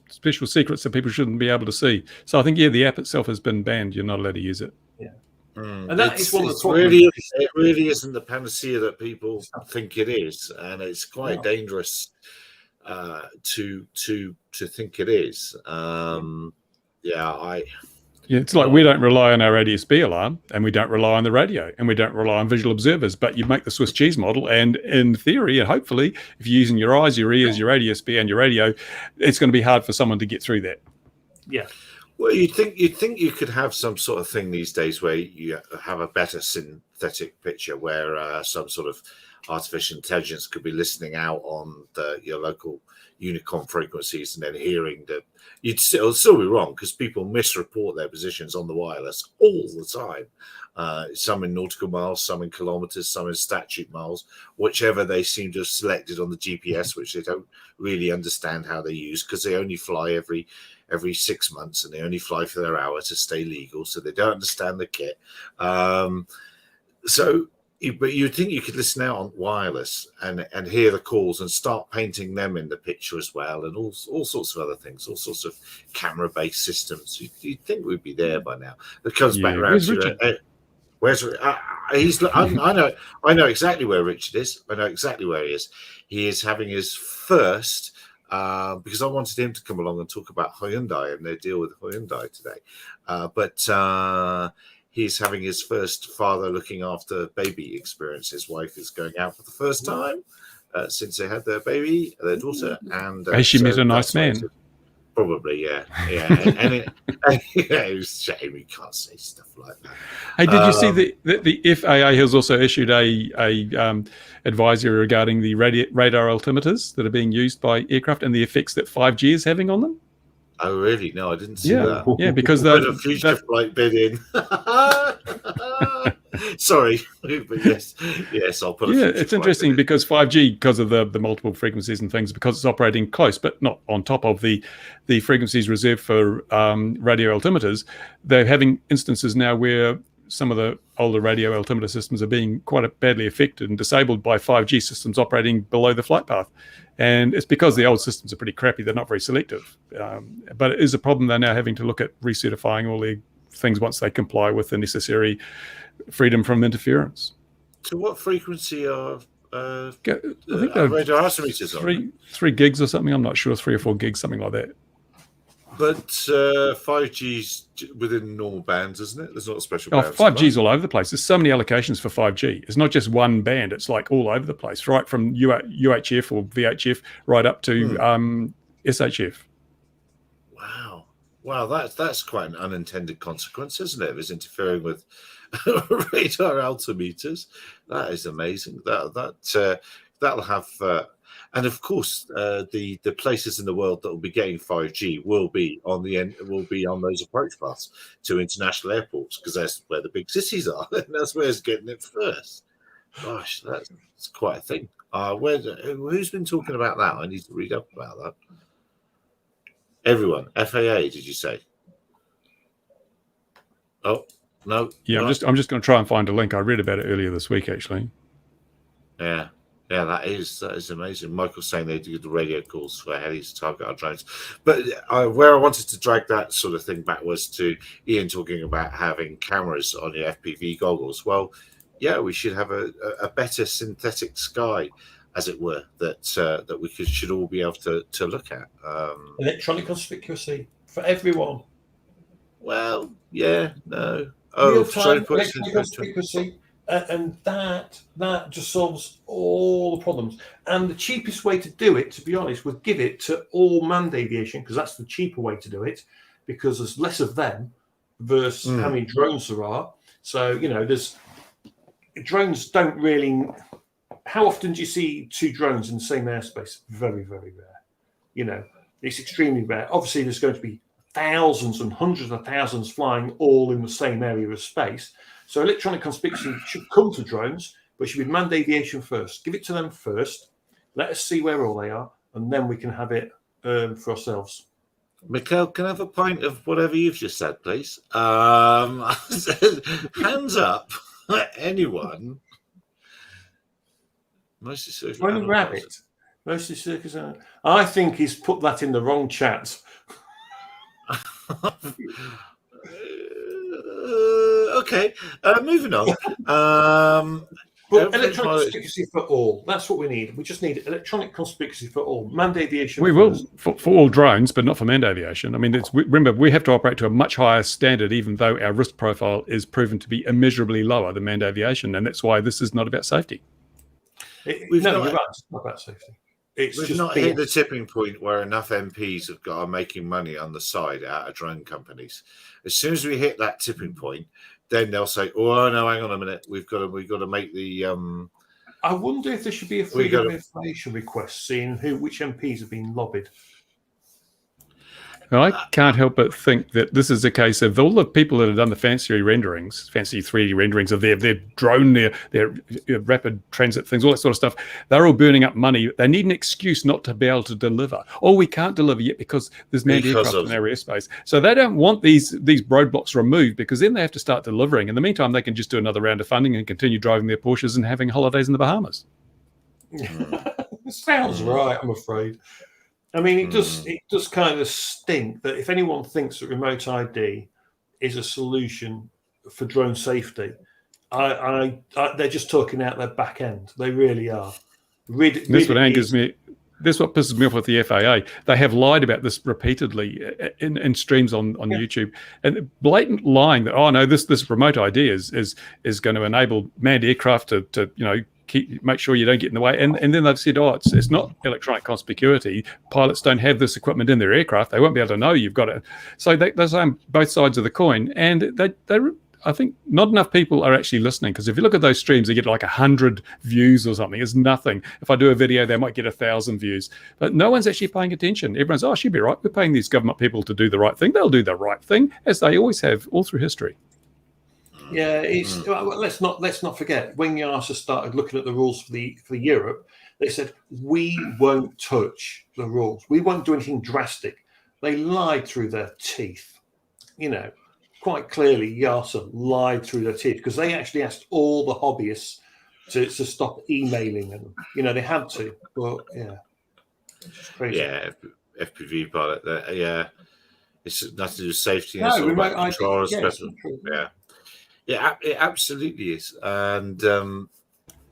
special secrets that people shouldn't be able to see. So I think the app itself has been banned. You're not allowed to use it. Yeah. And that is one of the problems. It really isn't the panacea that people think it is, and it's quite dangerous to think it is. It's like we don't rely on our ADSB alarm, and we don't rely on the radio, and we don't rely on visual observers. But you make the Swiss cheese model, and in theory, and hopefully, if you're using your eyes, your ears, your ADSB, and your radio, it's going to be hard for someone to get through that. Yeah. Well, you'd think you could have some sort of thing these days where you have a better synthetic picture, where some sort of artificial intelligence could be listening out on your local Unicom frequencies and then hearing that. It'll still be wrong because people misreport their positions on the wireless all the time. Some in nautical miles, some in kilometers, some in statute miles, whichever they seem to have selected on the GPS, which they don't really understand how they use because they only fly every 6 months and they only fly for their hour to stay legal, so they don't understand the kit. But you'd think you could listen out on wireless and hear the calls and start painting them in the picture as well, and all sorts of other things, all sorts of camera-based systems. You'd think we'd be there by now. It comes back around to where's I know exactly where Richard is. I know exactly where he is. He is having his first. Because I wanted him to come along and talk about Hyundai and their deal with Hyundai today. But he's having his first father looking after baby experience. His wife is going out for the first time since they had their baby, their daughter. And has she met a nice man? Probably, yeah. It was a shame we can't say stuff like that. Hey, did you see the FAA has also issued a advisory regarding the radar altimeters that are being used by aircraft and the effects that 5G is having on them? Oh, really? No, I didn't see that. Yeah, because the future flight bid in. Sorry, but yes, I'll put. It's interesting because 5G, because of the multiple frequencies and things, because it's operating close, but not on top of the frequencies reserved for radio altimeters. They're having instances now where some of the older radio altimeter systems are being quite badly affected and disabled by 5G systems operating below the flight path. And it's because the old systems are pretty crappy. They're not very selective. But it is a problem. They're now having to look at recertifying all the things once they comply with the necessary freedom from interference. So what frequency are I think they're radar altimeters on? 3 gigs or something. I'm not sure, 3 or 4 gigs, something like that. But 5G's within normal bands, isn't it? There's not a special band. 5G's all over the place. There's so many allocations for 5G. It's not just one band. It's like all over the place, right from UHF or VHF right up to SHF. Wow, that's quite an unintended consequence, isn't it? Of us interfering with radar altimeters. That is amazing. That'll have... and of course, the places in the world that will be getting 5G will be on those approach paths to international airports because that's where the big cities are. And that's where it's getting it first. Gosh, that's quite a thing. Who's been talking about that? I need to read up about that. Everyone. FAA, did you say? Oh no. Yeah, I'm just going to try and find a link. I read about it earlier this week, actually. Yeah. Yeah, that is amazing. Michael's saying they do the radio calls for helis to target our drones. But where I wanted to drag that sort of thing back was to Ian talking about having cameras on your FPV goggles. Well, yeah, we should have a better synthetic sky as it were, that we should all be able to look at. Electronic conspicuousy for everyone. Well, yeah, no. Real-time electronic conspicuocy, and that just solves all the problems. And the cheapest way to do it, to be honest, would give it to all manned aviation, because that's the cheaper way to do it, because there's less of them versus how many drones there are. So, there's drones don't really. How often do you see two drones in the same airspace? Very, very rare. It's extremely rare. Obviously, there's going to be thousands and hundreds of thousands flying all in the same area of space. So electronic conspicuousy should come to drones, but it should be manned aviation first. Give it to them first. Let us see where all they are, and then we can have it for ourselves. Mikhail, can I have a pint of whatever you've just said, please? Hands up, anyone. Mostly circus animals. Rabbit. Mostly circus animals. I think he's put that in the wrong chat. Okay, moving on. But electronic conspicuocy for all. That's what we need. We just need electronic conspicuocy for all. Manned aviation. We will for all drones, but not for manned aviation. I mean, remember, we have to operate to a much higher standard, even though our risk profile is proven to be immeasurably lower than manned aviation, and that's why this is not about safety. You're right. It's not about safety. We've not hit the tipping point where enough MPs are making money on the side out of drone companies. As soon as we hit that tipping point, then they'll say, "Oh no, hang on a minute, we've got to make the." I wonder if there should be a freedom of information request, seeing which MPs have been lobbied. I can't help but think that this is a case of all the people that have done the fancy 3D renderings of their drone, their rapid transit things, all that sort of stuff. They're all burning up money. They need an excuse not to be able to deliver. Or we can't deliver yet because there's manned aircraft in our airspace. So they don't want these roadblocks removed, because then they have to start delivering. In the meantime, they can just do another round of funding and continue driving their Porsches and having holidays in the Bahamas. Sounds right, I'm afraid. I mean, it does kind of stink that if anyone thinks that remote ID is a solution for drone safety, they're just talking out their back end. They really are. That's what angers me. That's what pisses me off with the FAA. They have lied about this repeatedly in streams on YouTube, and blatant lying that, oh no, this remote ID is going to enable manned aircraft to make sure you don't get in the way. And then they've said, oh, it's not electronic conspicuity. Pilots don't have this equipment in their aircraft. They won't be able to know you've got it. So they're saying both sides of the coin. And I think not enough people are actually listening, because if you look at those streams, they get like 100 views or something. It's nothing. If I do a video, they might get 1,000 views. But no one's actually paying attention. Everyone's, oh, she'll be right. We're paying these government people to do the right thing. They'll do the right thing, as they always have all through history. Yeah, let's not forget, when EASA started looking at the rules for Europe, they said we won't touch the rules. We won't do anything drastic. They lied through their teeth. Quite clearly, EASA lied through their teeth, because they actually asked all the hobbyists to stop emailing them. They had to, but yeah, it's crazy. Yeah, FPV pilot. It's nothing to do with safety. No, it's all remote about control. Yeah, it absolutely is, and the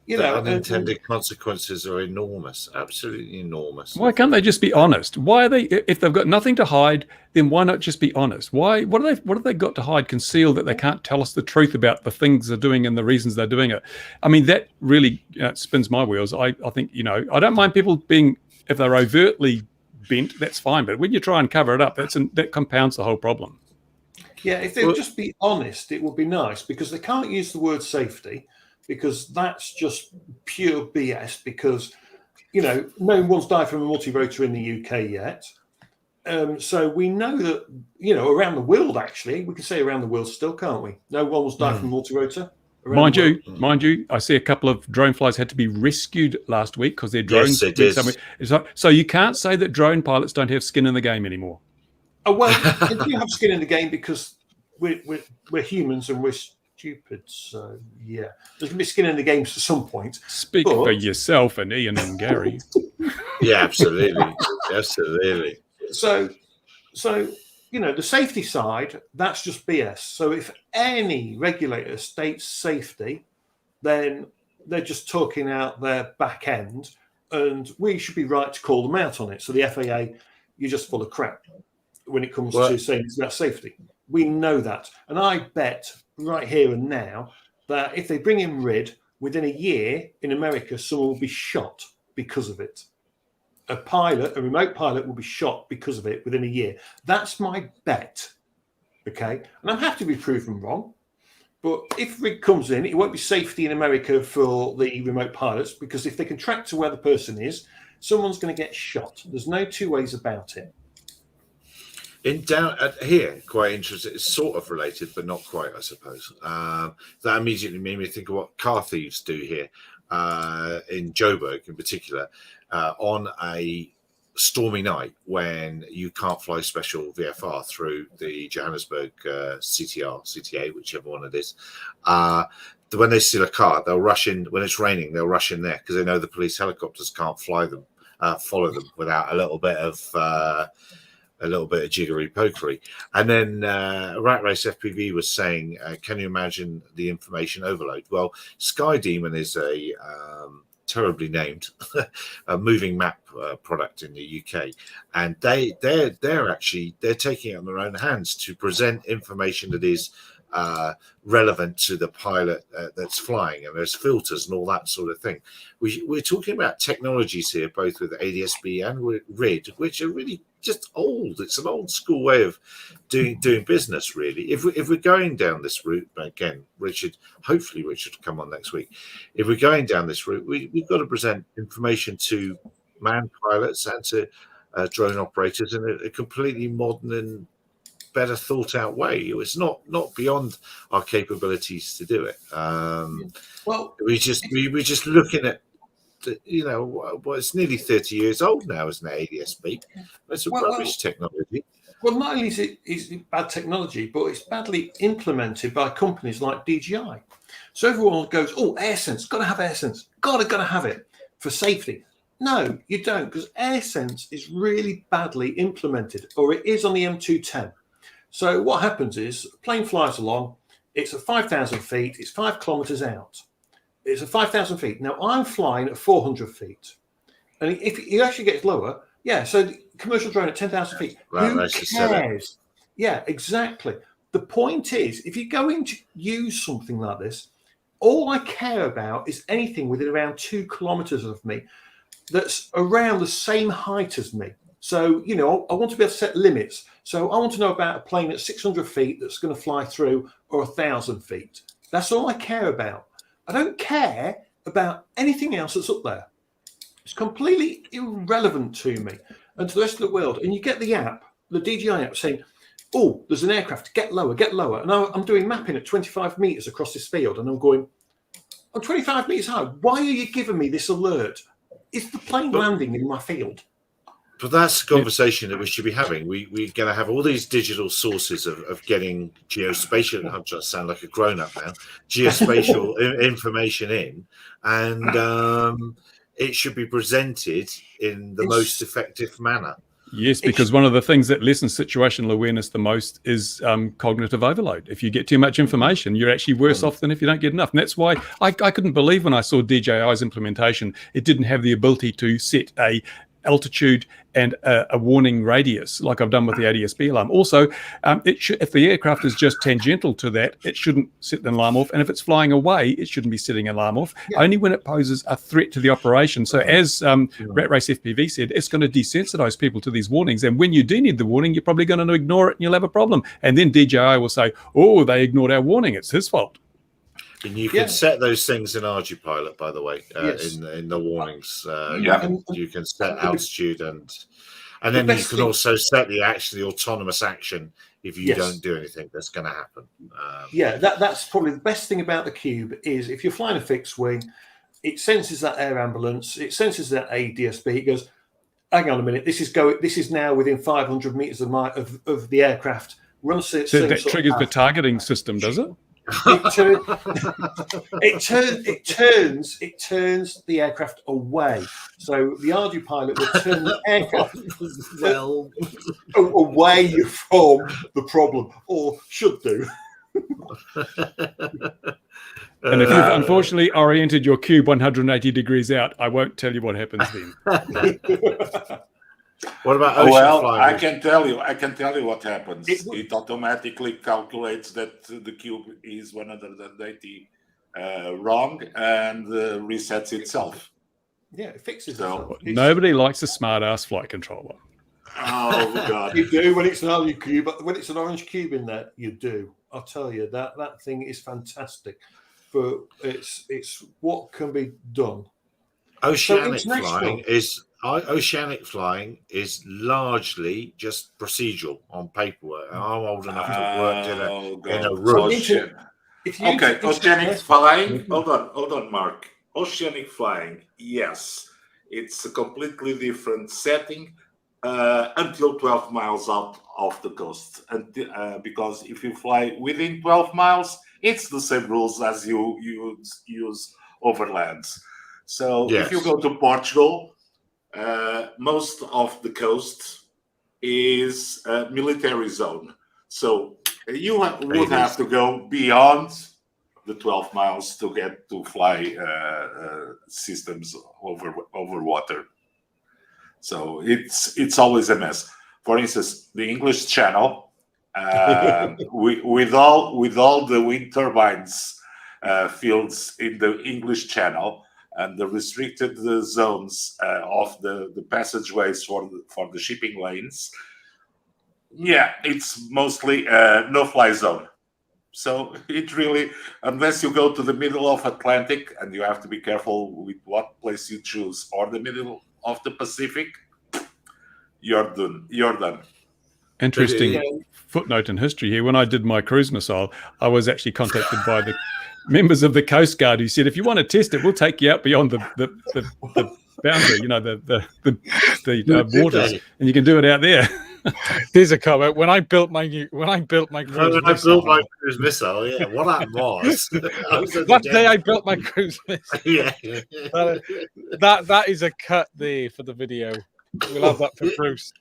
unintended consequences are enormous, absolutely enormous. Why can't they just be honest? Why are they? If they've got nothing to hide, then why not just be honest? Why? What have they got to hide, conceal, that they can't tell us the truth about the things they're doing and the reasons they're doing it? I mean, that really spins my wheels. I think I don't mind people being, if they're overtly bent, that's fine. But when you try and cover it up, that compounds the whole problem. Yeah, if they'd just be honest, it would be nice, because they can't use the word safety, because that's just pure BS, because, no one's died from a multi-rotor in the UK yet. So we know that, around the world, actually, we can say around the world still, can't we? No one was died from a multi-rotor. Mind you, I see a couple of drone flights had to be rescued last week because their drones. Yes, it is. So you can't say that drone pilots don't have skin in the game anymore. Oh, well, they do have skin in the game, because we're humans and we're stupid. So, yeah, there's going to be skin in the game at some point. Speak for yourself and Ian and Gary. Yeah, absolutely. Absolutely. So, the safety side, that's just BS. So if any regulator states safety, then they're just talking out their back end, and we should be right to call them out on it. So the FAA, you're just full of crap when it comes to saying it's about safety. We know that. And I bet right here and now that if they bring in RID, within a year in America, someone will be shot because of it. A remote pilot will be shot because of it within a year. That's my bet. Okay. And I'm happy to be proven wrong. But if RID comes in, it won't be safety in America for the remote pilots, because if they can track to where the person is, someone's going to get shot. There's no two ways about it. Here, quite interesting. It's sort of related, but not quite, I suppose. That immediately made me think of what car thieves do here in Joburg, in particular, on a stormy night when you can't fly special VFR through the Johannesburg CTA, whichever one it is. When they steal a car, they'll rush in. When it's raining, they'll rush in there because they know the police helicopters can't follow them without a little bit of jiggery pokery. And then Rat Race FPV was saying, can you imagine the information overload? Well, Sky Demon is a terribly named a moving map product in the UK, and they're taking it on their own hands to present information that is relevant to the pilot that's flying, and there's filters and all that sort of thing. We're talking about technologies here, both with ADSB and RID, which are really just old. It's an old school way of doing business, really. If we're going down this route, again, hopefully Richard will come on next week. If we're going down this route, we've got to present information to manned pilots and to drone operators in a completely modern and better thought out way. It's not beyond our capabilities to do it. Well, we're just looking at, it's nearly 30 years old now, isn't it? ADSB. That's a rubbish technology. Well, not only is it bad technology, but it's badly implemented by companies like DJI. So everyone goes, "Oh, AirSense, got to have AirSense, got to have it for safety." No, you don't, because AirSense is really badly implemented, or it is on the M210. So what happens is, a plane flies along, it's at 5,000 feet, it's 5 kilometers out. It's at 5,000 feet. Now, I'm flying at 400 feet. And if it actually gets lower, so the commercial drone at 10,000 feet, who cares? Yeah, exactly. The point is, if you're going to use something like this, all I care about is anything within around 2 kilometers of me that's around the same height as me. So, I want to be able to set limits. So I want to know about a plane at 600 feet that's going to fly through, or 1,000 feet. That's all I care about. I don't care about anything else that's up there. It's completely irrelevant to me and to the rest of the world. And you get the app, the DJI app, saying, "Oh, there's an aircraft, get lower, get lower." And I'm doing mapping at 25 meters across this field, and I'm going, "I'm 25 meters high. Why are you giving me this alert? Is the plane landing in my field?" But that's the conversation that we should be having. We're going to have all these digital sources of getting geospatial. I'm trying to sound like a grown-up now. Geospatial information in, and it should be presented in the most effective manner. Yes, because one of the things that lessens situational awareness the most is cognitive overload. If you get too much information, you're actually worse off than if you don't get enough. And that's why I couldn't believe when I saw DJI's implementation, it didn't have the ability to set a altitude and a warning radius like I've done with the ADSB alarm. Also, if the aircraft is just tangential to that, it shouldn't set the alarm off. And if it's flying away, it shouldn't be setting an alarm off, only when it poses a threat to the operation. So as Rat Race FPV said, it's going to desensitize people to these warnings. And when you do need the warning, you're probably going to ignore it and you'll have a problem. And then DJI will say, "Oh, they ignored our warning. It's his fault." And you can set those things in ArduPilot, by the way, in the warnings. You can set altitude and then you can also set the autonomous action if you don't do anything that's going to happen. That's probably the best thing about the Cube is if you're flying a fixed wing, it senses that air ambulance, it senses that ADSB, it goes, "Hang on a minute, this is now within 500 meters of the aircraft." So that triggers the targeting system, does it? It turns the aircraft away. So the ArduPilot will turn the aircraft away from the problem, or should do. And if you've unfortunately oriented your cube 180 degrees out, I won't tell you what happens then. What about ocean flying? I can tell you what happens. It automatically calculates that the cube is 180 wrong and resets itself. Yeah, it fixes So, itself. Nobody likes a smart-ass flight controller. Oh God! You do when it's an orange cube. When it's an orange cube in there, you do. I'll tell you that thing is fantastic. But it's what can be done. Oceanic flying is largely just procedural on paperwork. I'm old enough to have worked in a room. Okay, oceanic flying. Hold on, Mark. Oceanic flying. Yes, it's a completely different setting until 12 miles out of the coast. And because if you fly within 12 miles, it's the same rules as you use overlands. So if you go to Portugal, most of the coast is a military zone. So you would have to go beyond the 12 miles to get to fly systems over water. So it's always a mess. For instance, the English Channel, with all the wind turbines fields in the English Channel and the restricted zones of the passageways for the shipping lanes, it's mostly no-fly zone. So it really, unless you go to the middle of Atlantic, and you have to be careful with what place you choose, or the middle of the Pacific, you're done. Interesting footnote in history here. When I did my cruise missile, I was actually contacted by the members of the Coast Guard who said, if you want to test it, we'll take you out beyond the boundary, the waters, and you can do it out there. There's a comment. When I built my cruise missile, yeah, what happened was that day I built my cruise missile. That is a cut there for the video. We'll have that for Bruce.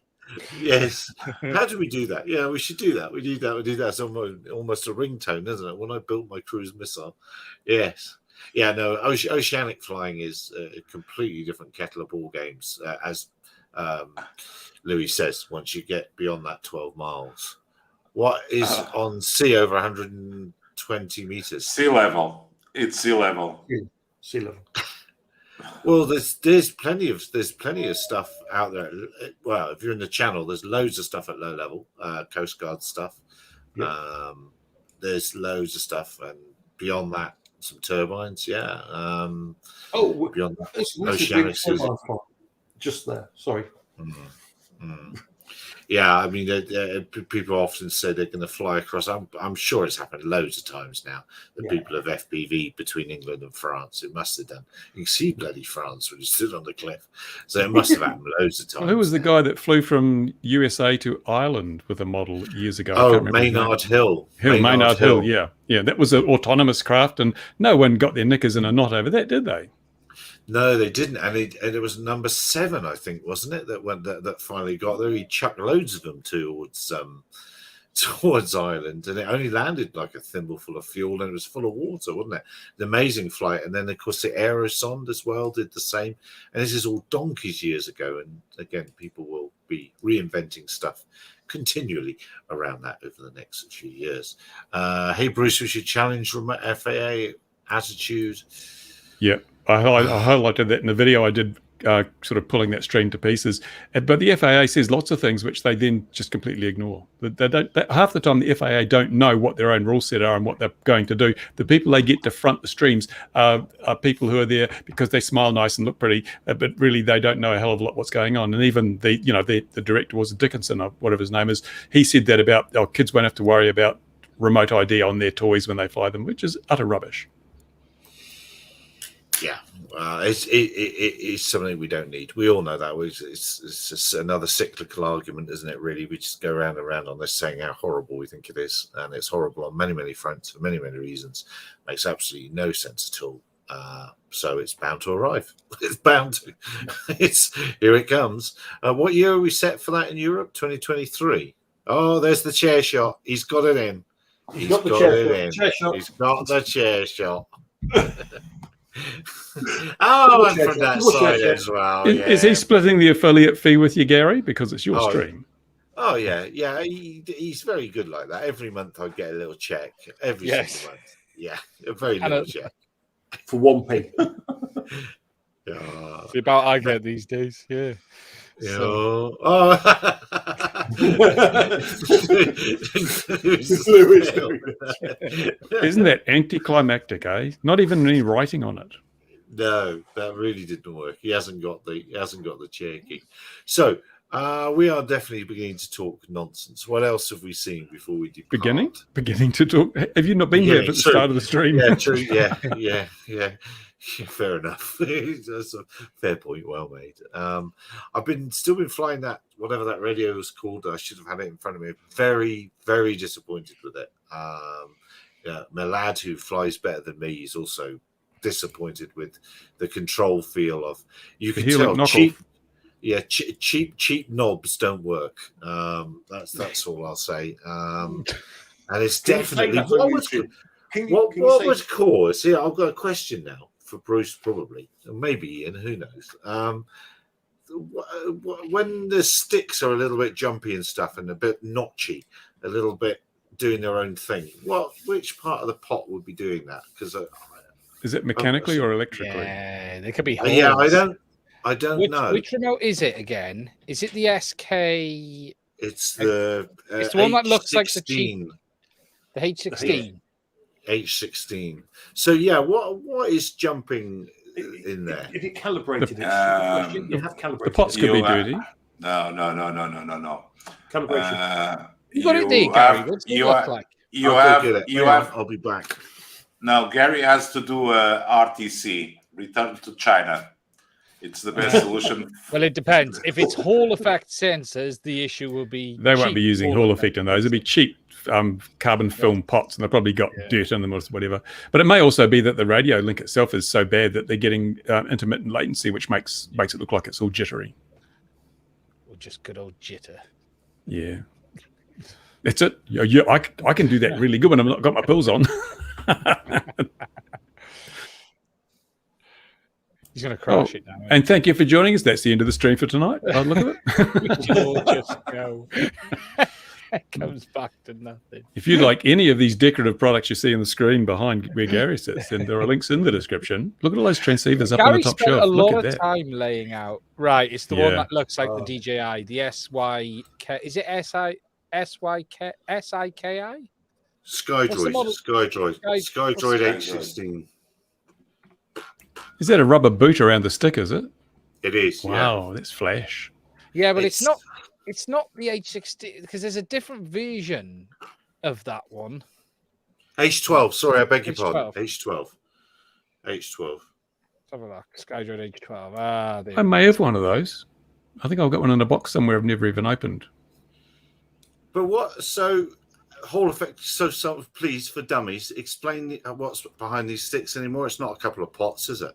Yes. How do we do that? Yeah, we should do that. We do that. It's almost a ringtone, isn't it? When I built my cruise missile. Yes. Yeah, no, oceanic flying is a completely different kettle of ball games, as Louis says, once you get beyond that 12 miles. What is on sea over 120 meters? Sea level. It's sea level. Sea level. Well, there's plenty of stuff out there. Well, if you're in the Channel, there's loads of stuff at low level, Coast Guard stuff. Yeah. There's loads of stuff, and beyond that, some turbines. Yeah. Beyond that, oceanic. Just there. Sorry. Yeah, I mean, people often say they're going to fly across. I'm sure it's happened loads of times now. The people have FPV between England and France. It must have done. You can see bloody France when you stood on the cliff. So it must have happened loads of times. Well, who was the guy that flew from USA to Ireland with a model years ago? Oh, Maynard Hill. Maynard Hill, yeah. Yeah, that was an autonomous craft, and no one got their knickers in a knot over that, did they? No, they didn't, and it was number 7, I think, wasn't it? That finally got there. He chucked loads of them towards Ireland, and it only landed like a thimbleful of fuel, and it was full of water, wasn't it? An amazing flight, and then of course the Aerosonde as well did the same. And this is all donkeys years ago, and again, people will be reinventing stuff continually around that over the next few years. Hey, Bruce, we should challenge FAA attitude. Yeah. I highlighted that in the video I did, sort of pulling that stream to pieces. But the FAA says lots of things which they then just completely ignore. Half the time, the FAA don't know what their own rule set are and what they're going to do. The people they get to front the streams are people who are there because they smile nice and look pretty, but really they don't know a hell of a lot what's going on. And even the director was Dickinson, or whatever his name is. He said that about kids won't have to worry about remote ID on their toys when they fly them, which is utter rubbish. Yeah, it's something we don't need. We all know that. It's just another cyclical argument, isn't it, really? We just go round and round on this saying how horrible we think it is. And it's horrible on many, many fronts for many, many reasons. Makes absolutely no sense at all. So it's bound to arrive. It's bound to. Here it comes. What year are we set for that in Europe? 2023. Oh, there's the chair shot. He's got it in. He's got the chair shot. He's got the chair shot. Oh, I'm from that side as well. Is he splitting the affiliate fee with you, Gary? Because it's your stream. Oh yeah. He's very good like that. Every month I get a little check. Every single month. Yeah, a very little check for 1p. It's about I get these days. Yeah. So. Isn't that anticlimactic, eh? Not even any writing on it. No, that really didn't work. He hasn't got the chair key. So we are definitely beginning to talk nonsense. What else have we seen before we depart? Beginning to talk. Have you not been here at the start of the stream? Yeah, true. Yeah. Fair enough. That's a fair point. Well made. I've still been flying that whatever that radio was called. I should have had it in front of me. Very, very disappointed with it. My lad who flies better than me is also disappointed with the control feel of. You can tell cheap knobs don't work. That's all I'll say. And it's definitely what was caused. See, I've got a question now for Bruce, probably, and maybe Ian. Who knows? When the sticks are a little bit jumpy and stuff, and a bit notchy, a little bit doing their own thing. Which part of the pot would be doing that? Because is it mechanically or electrically? Yeah, they could be. Holes. Yeah, I don't know. Which remote is it again? Is it the SK? It's the one that looks like the H16. H16. So yeah, what is jumping in there? If you calibrated it, you have calibrated. The pots could be dirty. No. Calibration. You got it there, Gary. What's it look like? I'll be back. Now, Gary has to do RTC, return to China. It's the best solution. Well, it depends. If it's Hall effect sensors, the issue will be they won't be using Hall effect in those. It'll be cheap carbon film pots, and they've probably got dirt in them or whatever. But it may also be that the radio link itself is so bad that they're getting intermittent latency, which makes it look like it's all jittery. Or just good old jitter. Yeah. That's it. Yeah, I can do that really good when I've not got my pills on. He's going to crash it now. And thank you for joining us. That's the end of the stream for tonight. I'll look at it. Just go. It comes back to nothing. If you like any of these decorative products you see on the screen behind where Gary sits, then there are links in the description. Look at all those transceivers up on the top shelf. Gary spent a lot of time laying out. Right, it's the one that looks like the DJI, the SYK. Is it SYK? SIKI? Skydroid H16. Is that a rubber boot around the stick, is it? It is. Wow, that's flash. Yeah, but it's not the H16 because there's a different version of that one. H12. Sorry, I beg your pardon. H12. Let's have a look. Skydroid H12. I may have one of those. I think I've got one in a box somewhere I've never even opened. But what? So, Hall effect. So, please, for dummies, explain what's behind these sticks anymore. It's not a couple of pots, is it?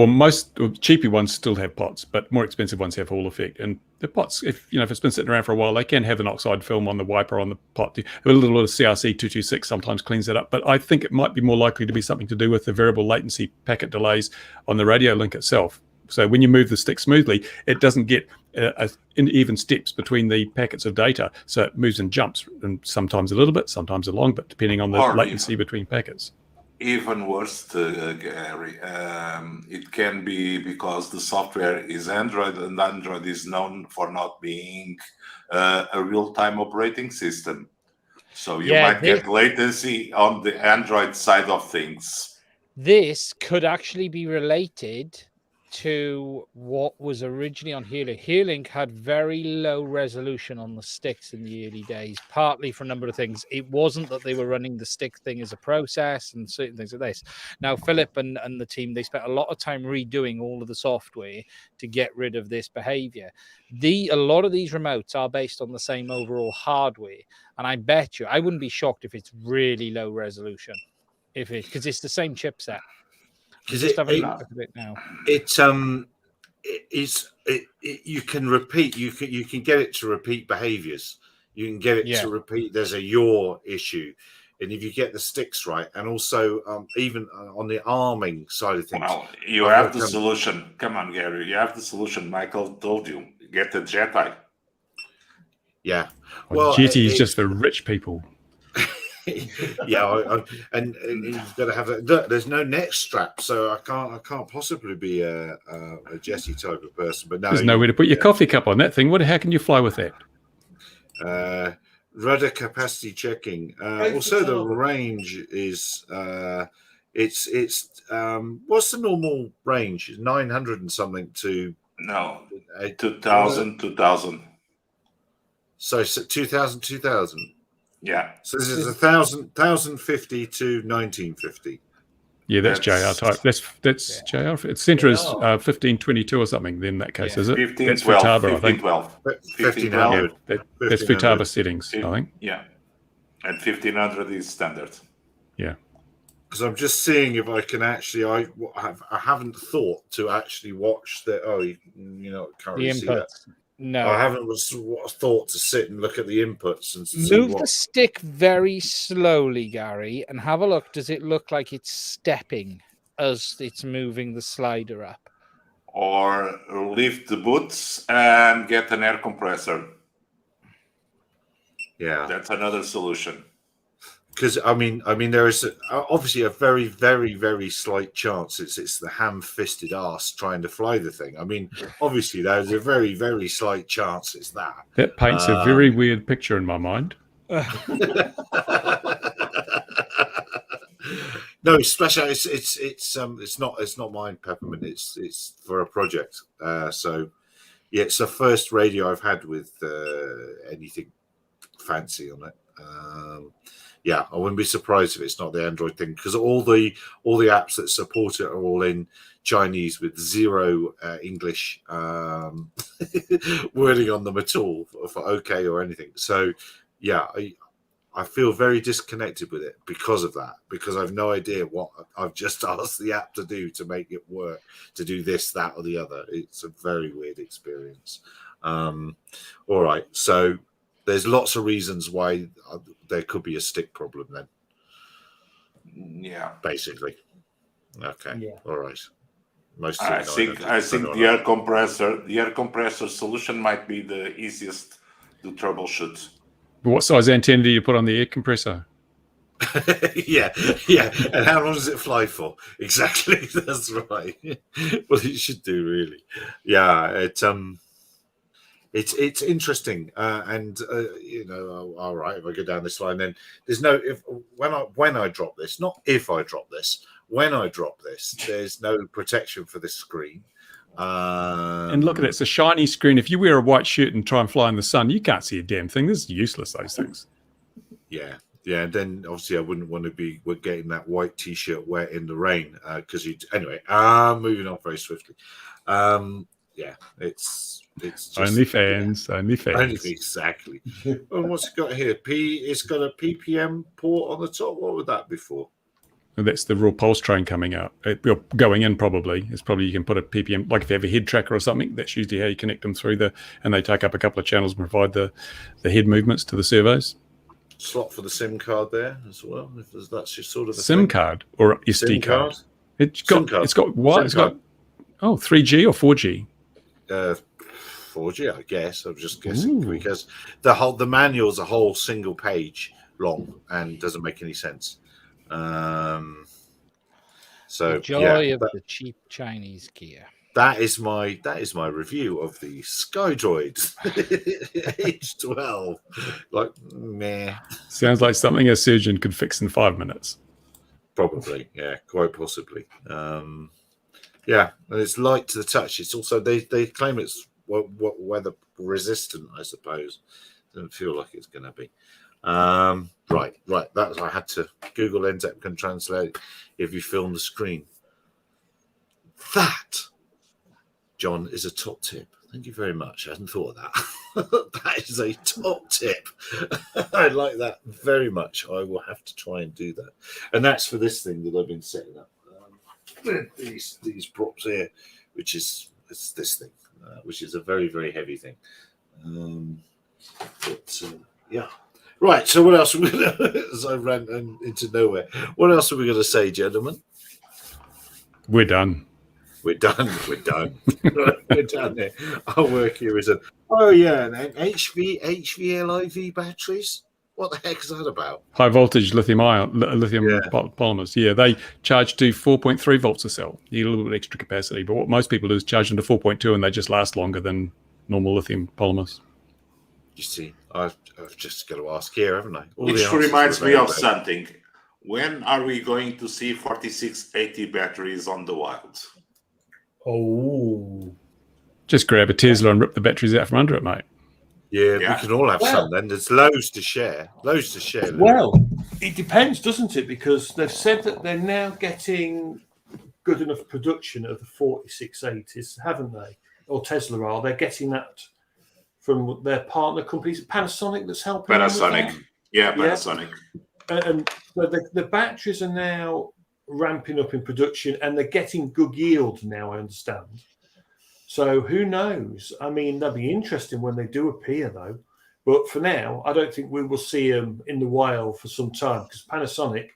Most cheapy ones still have pots, but more expensive ones have Hall effect. And the pots, if it's been sitting around for a while, they can have an oxide film on the wiper on the pot. A little bit of CRC 226 sometimes cleans that up. But I think it might be more likely to be something to do with the variable latency packet delays on the radio link itself. So when you move the stick smoothly, it doesn't get in even steps between the packets of data. So it moves in jumps, and sometimes a little bit, sometimes a long bit, depending on the latency between packets. Even worse, Gary, it can be because the software is Android, and Android is known for not being a real-time operating system. So you might get latency on the Android side of things. This could actually be related to what was originally on Hearlink. Hearlink had very low resolution on the sticks in the early days, partly for a number of things. It wasn't that they were running the stick thing as a process and certain things like this. Now, Philip and the team, they spent a lot of time redoing all of the software to get rid of this behavior. A lot of these remotes are based on the same overall hardware, and I bet you, I wouldn't be shocked if it's really low resolution, because it's the same chipset. Because you can repeat. You can get it to repeat behaviors. You can get it to repeat. There's a yaw issue. and if you get the sticks right, and also even on the arming side of things. Well, you have the solution. Come on, Gary. You have the solution. Michael told you. Get the Jedi. Yeah. Well, GT is just for rich people. Yeah, and you've got to have that. Look, there's no neck strap, so I can't possibly be a Jesse type of person. But no, there's nowhere to put your coffee cup on that thing. How can you fly with that? Rudder capacity checking. Also, the range is it's what's the normal range? 900 and something to 2000. So 2000. Yeah. So this is 1050 to 1950. Yeah, that's JR type. That's JR. Its center is 1522 or something. Then in that case, is it? 1512. That's Futaba, I think. 1512. That's Futaba settings, I think. Yeah. And 1500 is standard. Yeah. Because I'm just seeing if I can actually. I haven't thought to actually watch the. Can't really see that. No, I haven't thought to sit and look at the inputs and move the stick very slowly, Gary, and have a look. Does it look like it's stepping as it's moving the slider up? Or lift the boots and get an air compressor. Yeah, that's another solution. Because I mean, there is obviously a very, very, very slight chance it's the ham-fisted arse trying to fly the thing. I mean, obviously there's a very, very slight chance it's that. That paints a very weird picture in my mind. No, especially it's not mine, Peppermint. It's for a project. So yeah, it's the first radio I've had with anything fancy on it. Yeah, I wouldn't be surprised if it's not the Android thing, because all the apps that support it are all in Chinese with zero English wording on them at all for OK or anything. So yeah, I feel very disconnected with it because of that, because I've no idea what I've just asked the app to do to make it work, to do this, that, or the other. It's a very weird experience. All right, so there's lots of reasons why there could be a stick problem then. Yeah, basically. Okay. Yeah. All right. I think the air compressor solution might be the easiest to troubleshoot. What size antenna do you put on the air compressor? yeah. And how long does it fly for? Exactly. That's right. Well, it should do, really. Yeah. It's interesting, and all right. If I go down this line, then there's no when I drop this, not if I drop this. When I drop this, there's no protection for this screen. And look at it; it's a shiny screen. If you wear a white shirt and try and fly in the sun, you can't see a damn thing. This is useless. Those things. Yeah. And then obviously I wouldn't want to be getting that white T-shirt wet in the rain because you. Anyway, moving on very swiftly. Yeah, it's just, only fans. Exactly. Well, what's it got here? It's got a Ppm port on the top. What would that be for? Well, that's the raw pulse train coming out. Going in probably. It's probably you can put a Ppm, like if you have a head tracker or something, that's usually how you connect them through and they take up a couple of channels and provide the head movements to the servos. Slot for the SIM card there as well. If that's your sort of SIM card or SD card. It's got 3G or 4G. 4G, I guess. I'm just guessing because the manual's a whole single page long and doesn't make any sense. So the joy of the cheap Chinese gear. That is my review of the SkyDroid H12. Like, meh. Sounds like something a surgeon could fix in 5 minutes. Probably, yeah, quite possibly. Yeah, and it's light to the touch. It's also they claim it's weather resistant. I suppose doesn't feel like it's going to be. Right. That's I had to Google NZAP can translate if you film the screen. That, John, is a top tip. Thank you very much. I hadn't thought of that. That is a top tip. I like that very much. I will have to try and do that. And that's for this thing that I've been setting up. These props here, which is this thing, which is a very, very heavy thing. Yeah. Right. So what else? As I ran into nowhere. What else are we going to say, gentlemen? We're done. We're done. We're done. We're done there. Our work here is oh yeah, and then HVLIV batteries. What the heck is that about? High voltage lithium polymers. Yeah, they charge to 4.3 volts a cell. You need a little bit extra capacity, but what most people do is charge them to 4.2, and they just last longer than normal lithium polymers. You see, I've just got to ask here, haven't I? Which reminds me of something. When are we going to see 4680 batteries on the wild? Oh, just grab a Tesla and rip the batteries out from under it, mate. Yeah, we can all have some then. There's loads to share. Loads to share. Well, it depends, doesn't it? Because they've said that they're now getting good enough production of the 4680s, haven't they? Or Tesla are. They're getting that from their partner companies. Panasonic that's helping. Panasonic. Yeah, Panasonic. And the batteries are now ramping up in production, and they're getting good yield now, I understand. So who knows? I mean, that'd be interesting when they do appear, though. But for now, I don't think we will see them in the wild for some time, because Panasonic,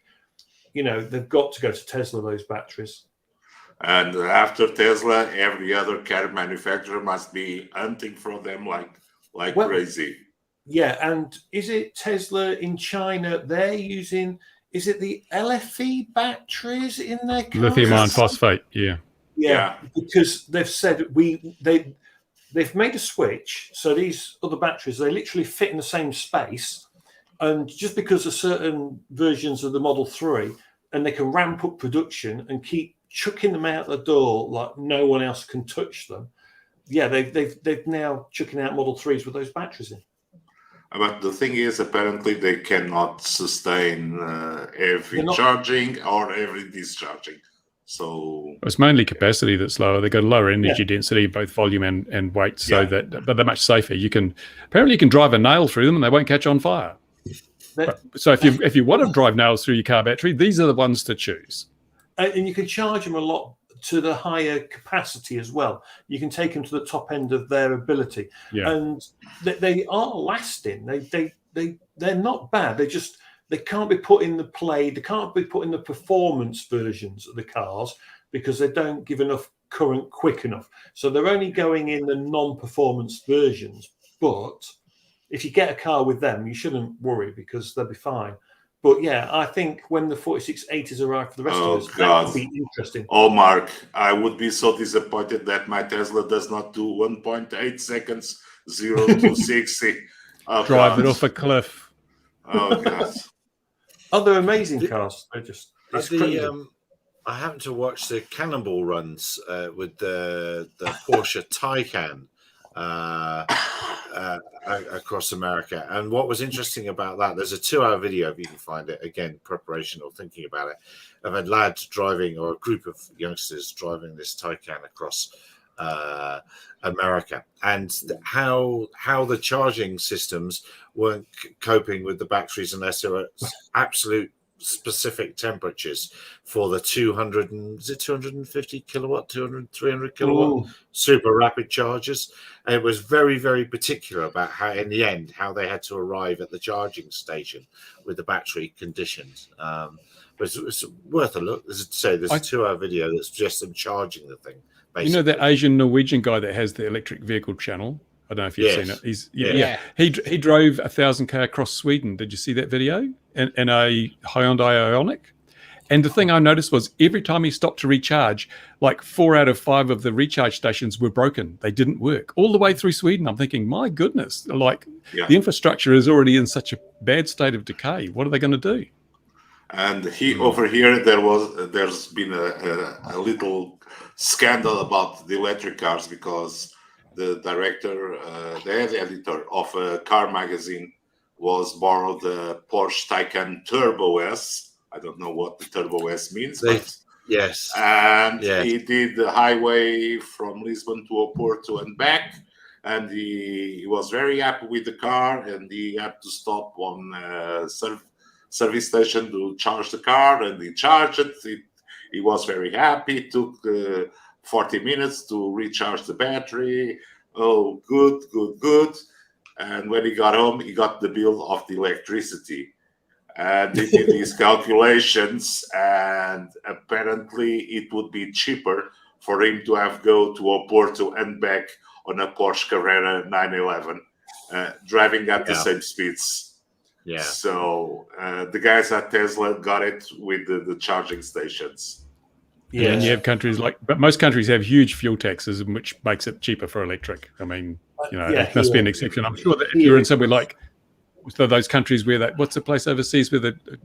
they've got to go to Tesla, those batteries. And after Tesla, every other car manufacturer must be hunting for them like crazy. Yeah, and is it Tesla in China? They're using, is it the LFP batteries in their cars? Lithium iron phosphate, yeah. Yeah, because they've said they've made a switch. So these other batteries, they literally fit in the same space. And just because of certain versions of the Model 3, and they can ramp up production and keep chucking them out the door like no one else can touch them. Yeah, they've now chucking out Model 3s with those batteries in. But the thing is, apparently they cannot sustain every charging or every discharging. So it's mainly capacity that's lower. They've got a lower energy density, both volume and weight, but they're much safer. Apparently you can drive a nail through them and they won't catch on fire. So if you want to drive nails through your car battery, these are the ones to choose. And you can charge them a lot to the higher capacity as well. You can take them to the top end of their ability, and they are lasting. They're not bad. They can't be put in the play. They can't be put in the performance versions of the cars because they don't give enough current quick enough. So they're only going in the non-performance versions. But if you get a car with them, you shouldn't worry because they'll be fine. But yeah, I think when the 4680s arrive for the rest of us, that would be interesting. Oh, Mark, I would be so disappointed that my Tesla does not do 1.8 seconds, 0 to 60. Oh, drive it off a cliff. Oh, God. Oh, they're amazing cars. They're just. I happened to watch the Cannonball runs with the Porsche Taycan across America, and what was interesting about that, there's a 2-hour video if you can find it. Again, preparation or thinking about it, of a lad driving, or a group of youngsters driving this Taycan across America, and how the charging systems weren't coping with the batteries unless there were absolute specific temperatures for the 250 kilowatt, 300 kilowatt super rapid chargers. And it was very, very particular about how, in the end, how they had to arrive at the charging station with the battery conditions. But it's worth a look. There's a 2-hour video that's just them charging the thing. Basically. You know that Asian Norwegian guy that has the electric vehicle channel? I don't know if you've seen it. He drove 1,000 km across Sweden. Did you see that video? In a Hyundai Ioniq. And the thing I noticed was every time he stopped to recharge, like 4 out of 5 of the recharge stations were broken. They didn't work all the way through Sweden. I'm thinking, my goodness, the infrastructure is already in such a bad state of decay. What are they going to do? And over here, there's been a little scandal about the electric cars because the director, the head editor of a car magazine was borrowed the Porsche Taycan Turbo S. I don't know what the Turbo S means, but yes. And he did the highway from Lisbon to Oporto and back, and he was very happy with the car, and he had to stop on a service station to charge the car, and he charged it. He was very happy. It took 40 minutes to recharge the battery. Oh, good. And when he got home, he got the bill of the electricity. And he did these calculations, and apparently it would be cheaper for him to have go to Oporto and back on a Porsche Carrera 911, driving at the same speeds. Yeah. So the guys at Tesla got it with the charging stations. Yeah, and you have countries but most countries have huge fuel taxes, which makes it cheaper for electric. I mean, it must be an exception. I'm sure that if you're in somewhere like those countries where what's the place overseas with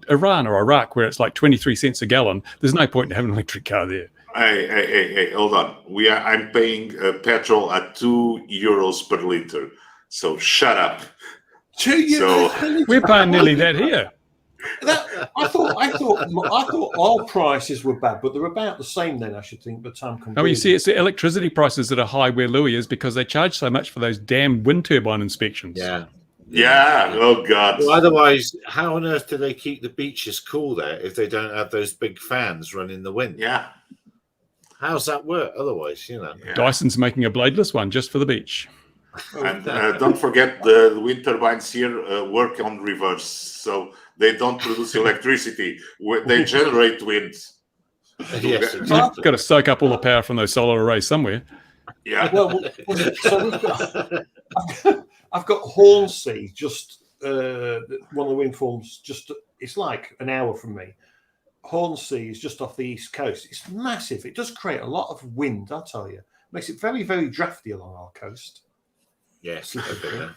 Iran or Iraq, where it's like 23 cents a gallon, there's no point in having an electric car there. Hey, hold on. I'm paying petrol at €2 per liter. So shut up. So we're paying nearly that here. I thought oil prices were bad, but they're about the same then, I should think, by the time comes. Oh, you see, it's the electricity prices that are high where Louis is because they charge so much for those damn wind turbine inspections. Yeah. Oh, God. Well, otherwise, how on earth do they keep the beaches cool there if they don't have those big fans running the wind? Yeah. How's that work otherwise, Yeah. Dyson's making a bladeless one just for the beach. And don't forget the wind turbines here work on reverse, so they don't produce electricity. They generate wind. Yes, exactly. You've got to soak up all the power from those solar arrays somewhere. Yeah. Well, so I've got Hornsea, just one of the wind farms. It's like an hour from me. Hornsea is just off the east coast. It's massive. It does create a lot of wind, I'll tell you. Makes it very, very drafty along our coast. Yes.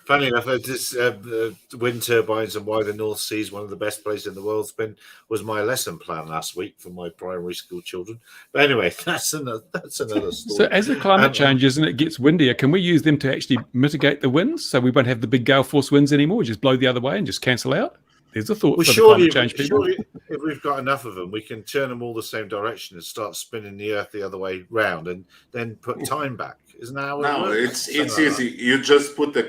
Funny enough, this wind turbines and why the North Sea is one of the best places in the world was my lesson plan last week for my primary school children. But anyway, that's another story. So as the climate changes and it gets windier, can we use them to actually mitigate the winds so we won't have the big gale force winds anymore? Just blow the other way and just cancel out? There's a thought for the climate change people. Surely, if we've got enough of them, we can turn them all the same direction and start spinning the Earth the other way round, and then put time back. Isn't that how it works? It's easy. You just put a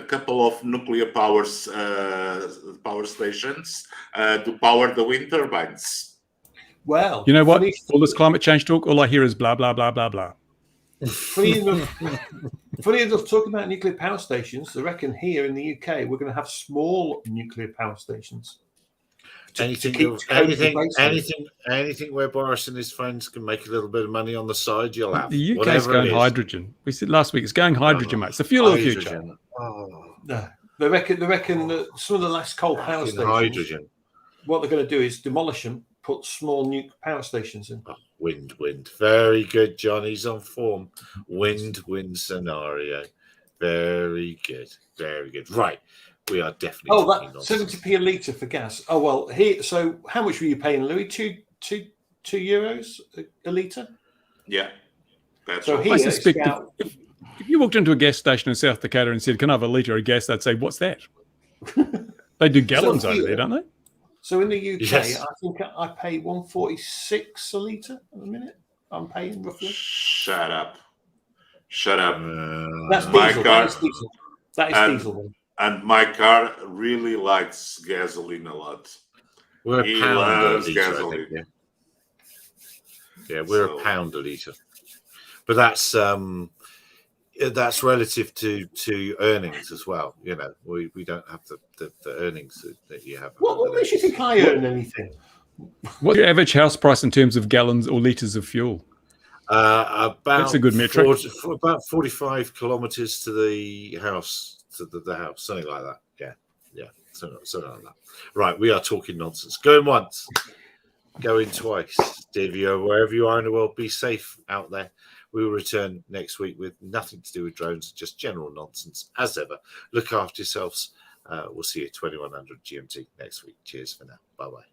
couple of nuclear power stations to power the wind turbines. Well, you know what? All this climate change talk, all I hear is blah blah blah blah blah. Funny enough, talking about nuclear power stations, I reckon here in the UK we're going to have small nuclear power stations. Anything where Boris and his friends can make a little bit of money on the side, you'll have. The UK is going hydrogen. We said last week it's going hydrogen, mate. It's the fuel of the future. No, they reckon that some of the last coal power stations. Hydrogen. What they're going to do is demolish them, put small nuclear power stations in. Wind. Very good, John. He's on form. Wind scenario. Very good. Right. We are definitely. Oh, that 70p a litre for gas. Oh, well, here. So how much were you paying, Louis? €2 a litre? Yeah. That's so I suspect if you walked into a gas station in South Dakota and said, "Can I have a litre of gas?" they'd say, "What's that?" They do gallons over there, don't they? So in the UK, yes. I think I pay 146 a litre at the minute. I'm paying roughly. Shut up. That's diesel. That is diesel. And my car really likes gasoline a lot. We're he a pound loves a litre, gasoline. I think, we're a pound a litre. But that's relative to earnings as well. You know, we don't have the earnings that you have. What makes you think I earn anything? What's your average house price in terms of gallons or litres of fuel? That's a good metric. About 45 kilometres to the house. The house, something like that. Yeah, something like that. Right, we are talking nonsense. Going once, going twice. Divya, wherever you are in the world, be safe out there. We will return next week with nothing to do with drones, just general nonsense as ever. Look after yourselves. We'll see you at 2100 GMT next week. Cheers for now. Bye bye.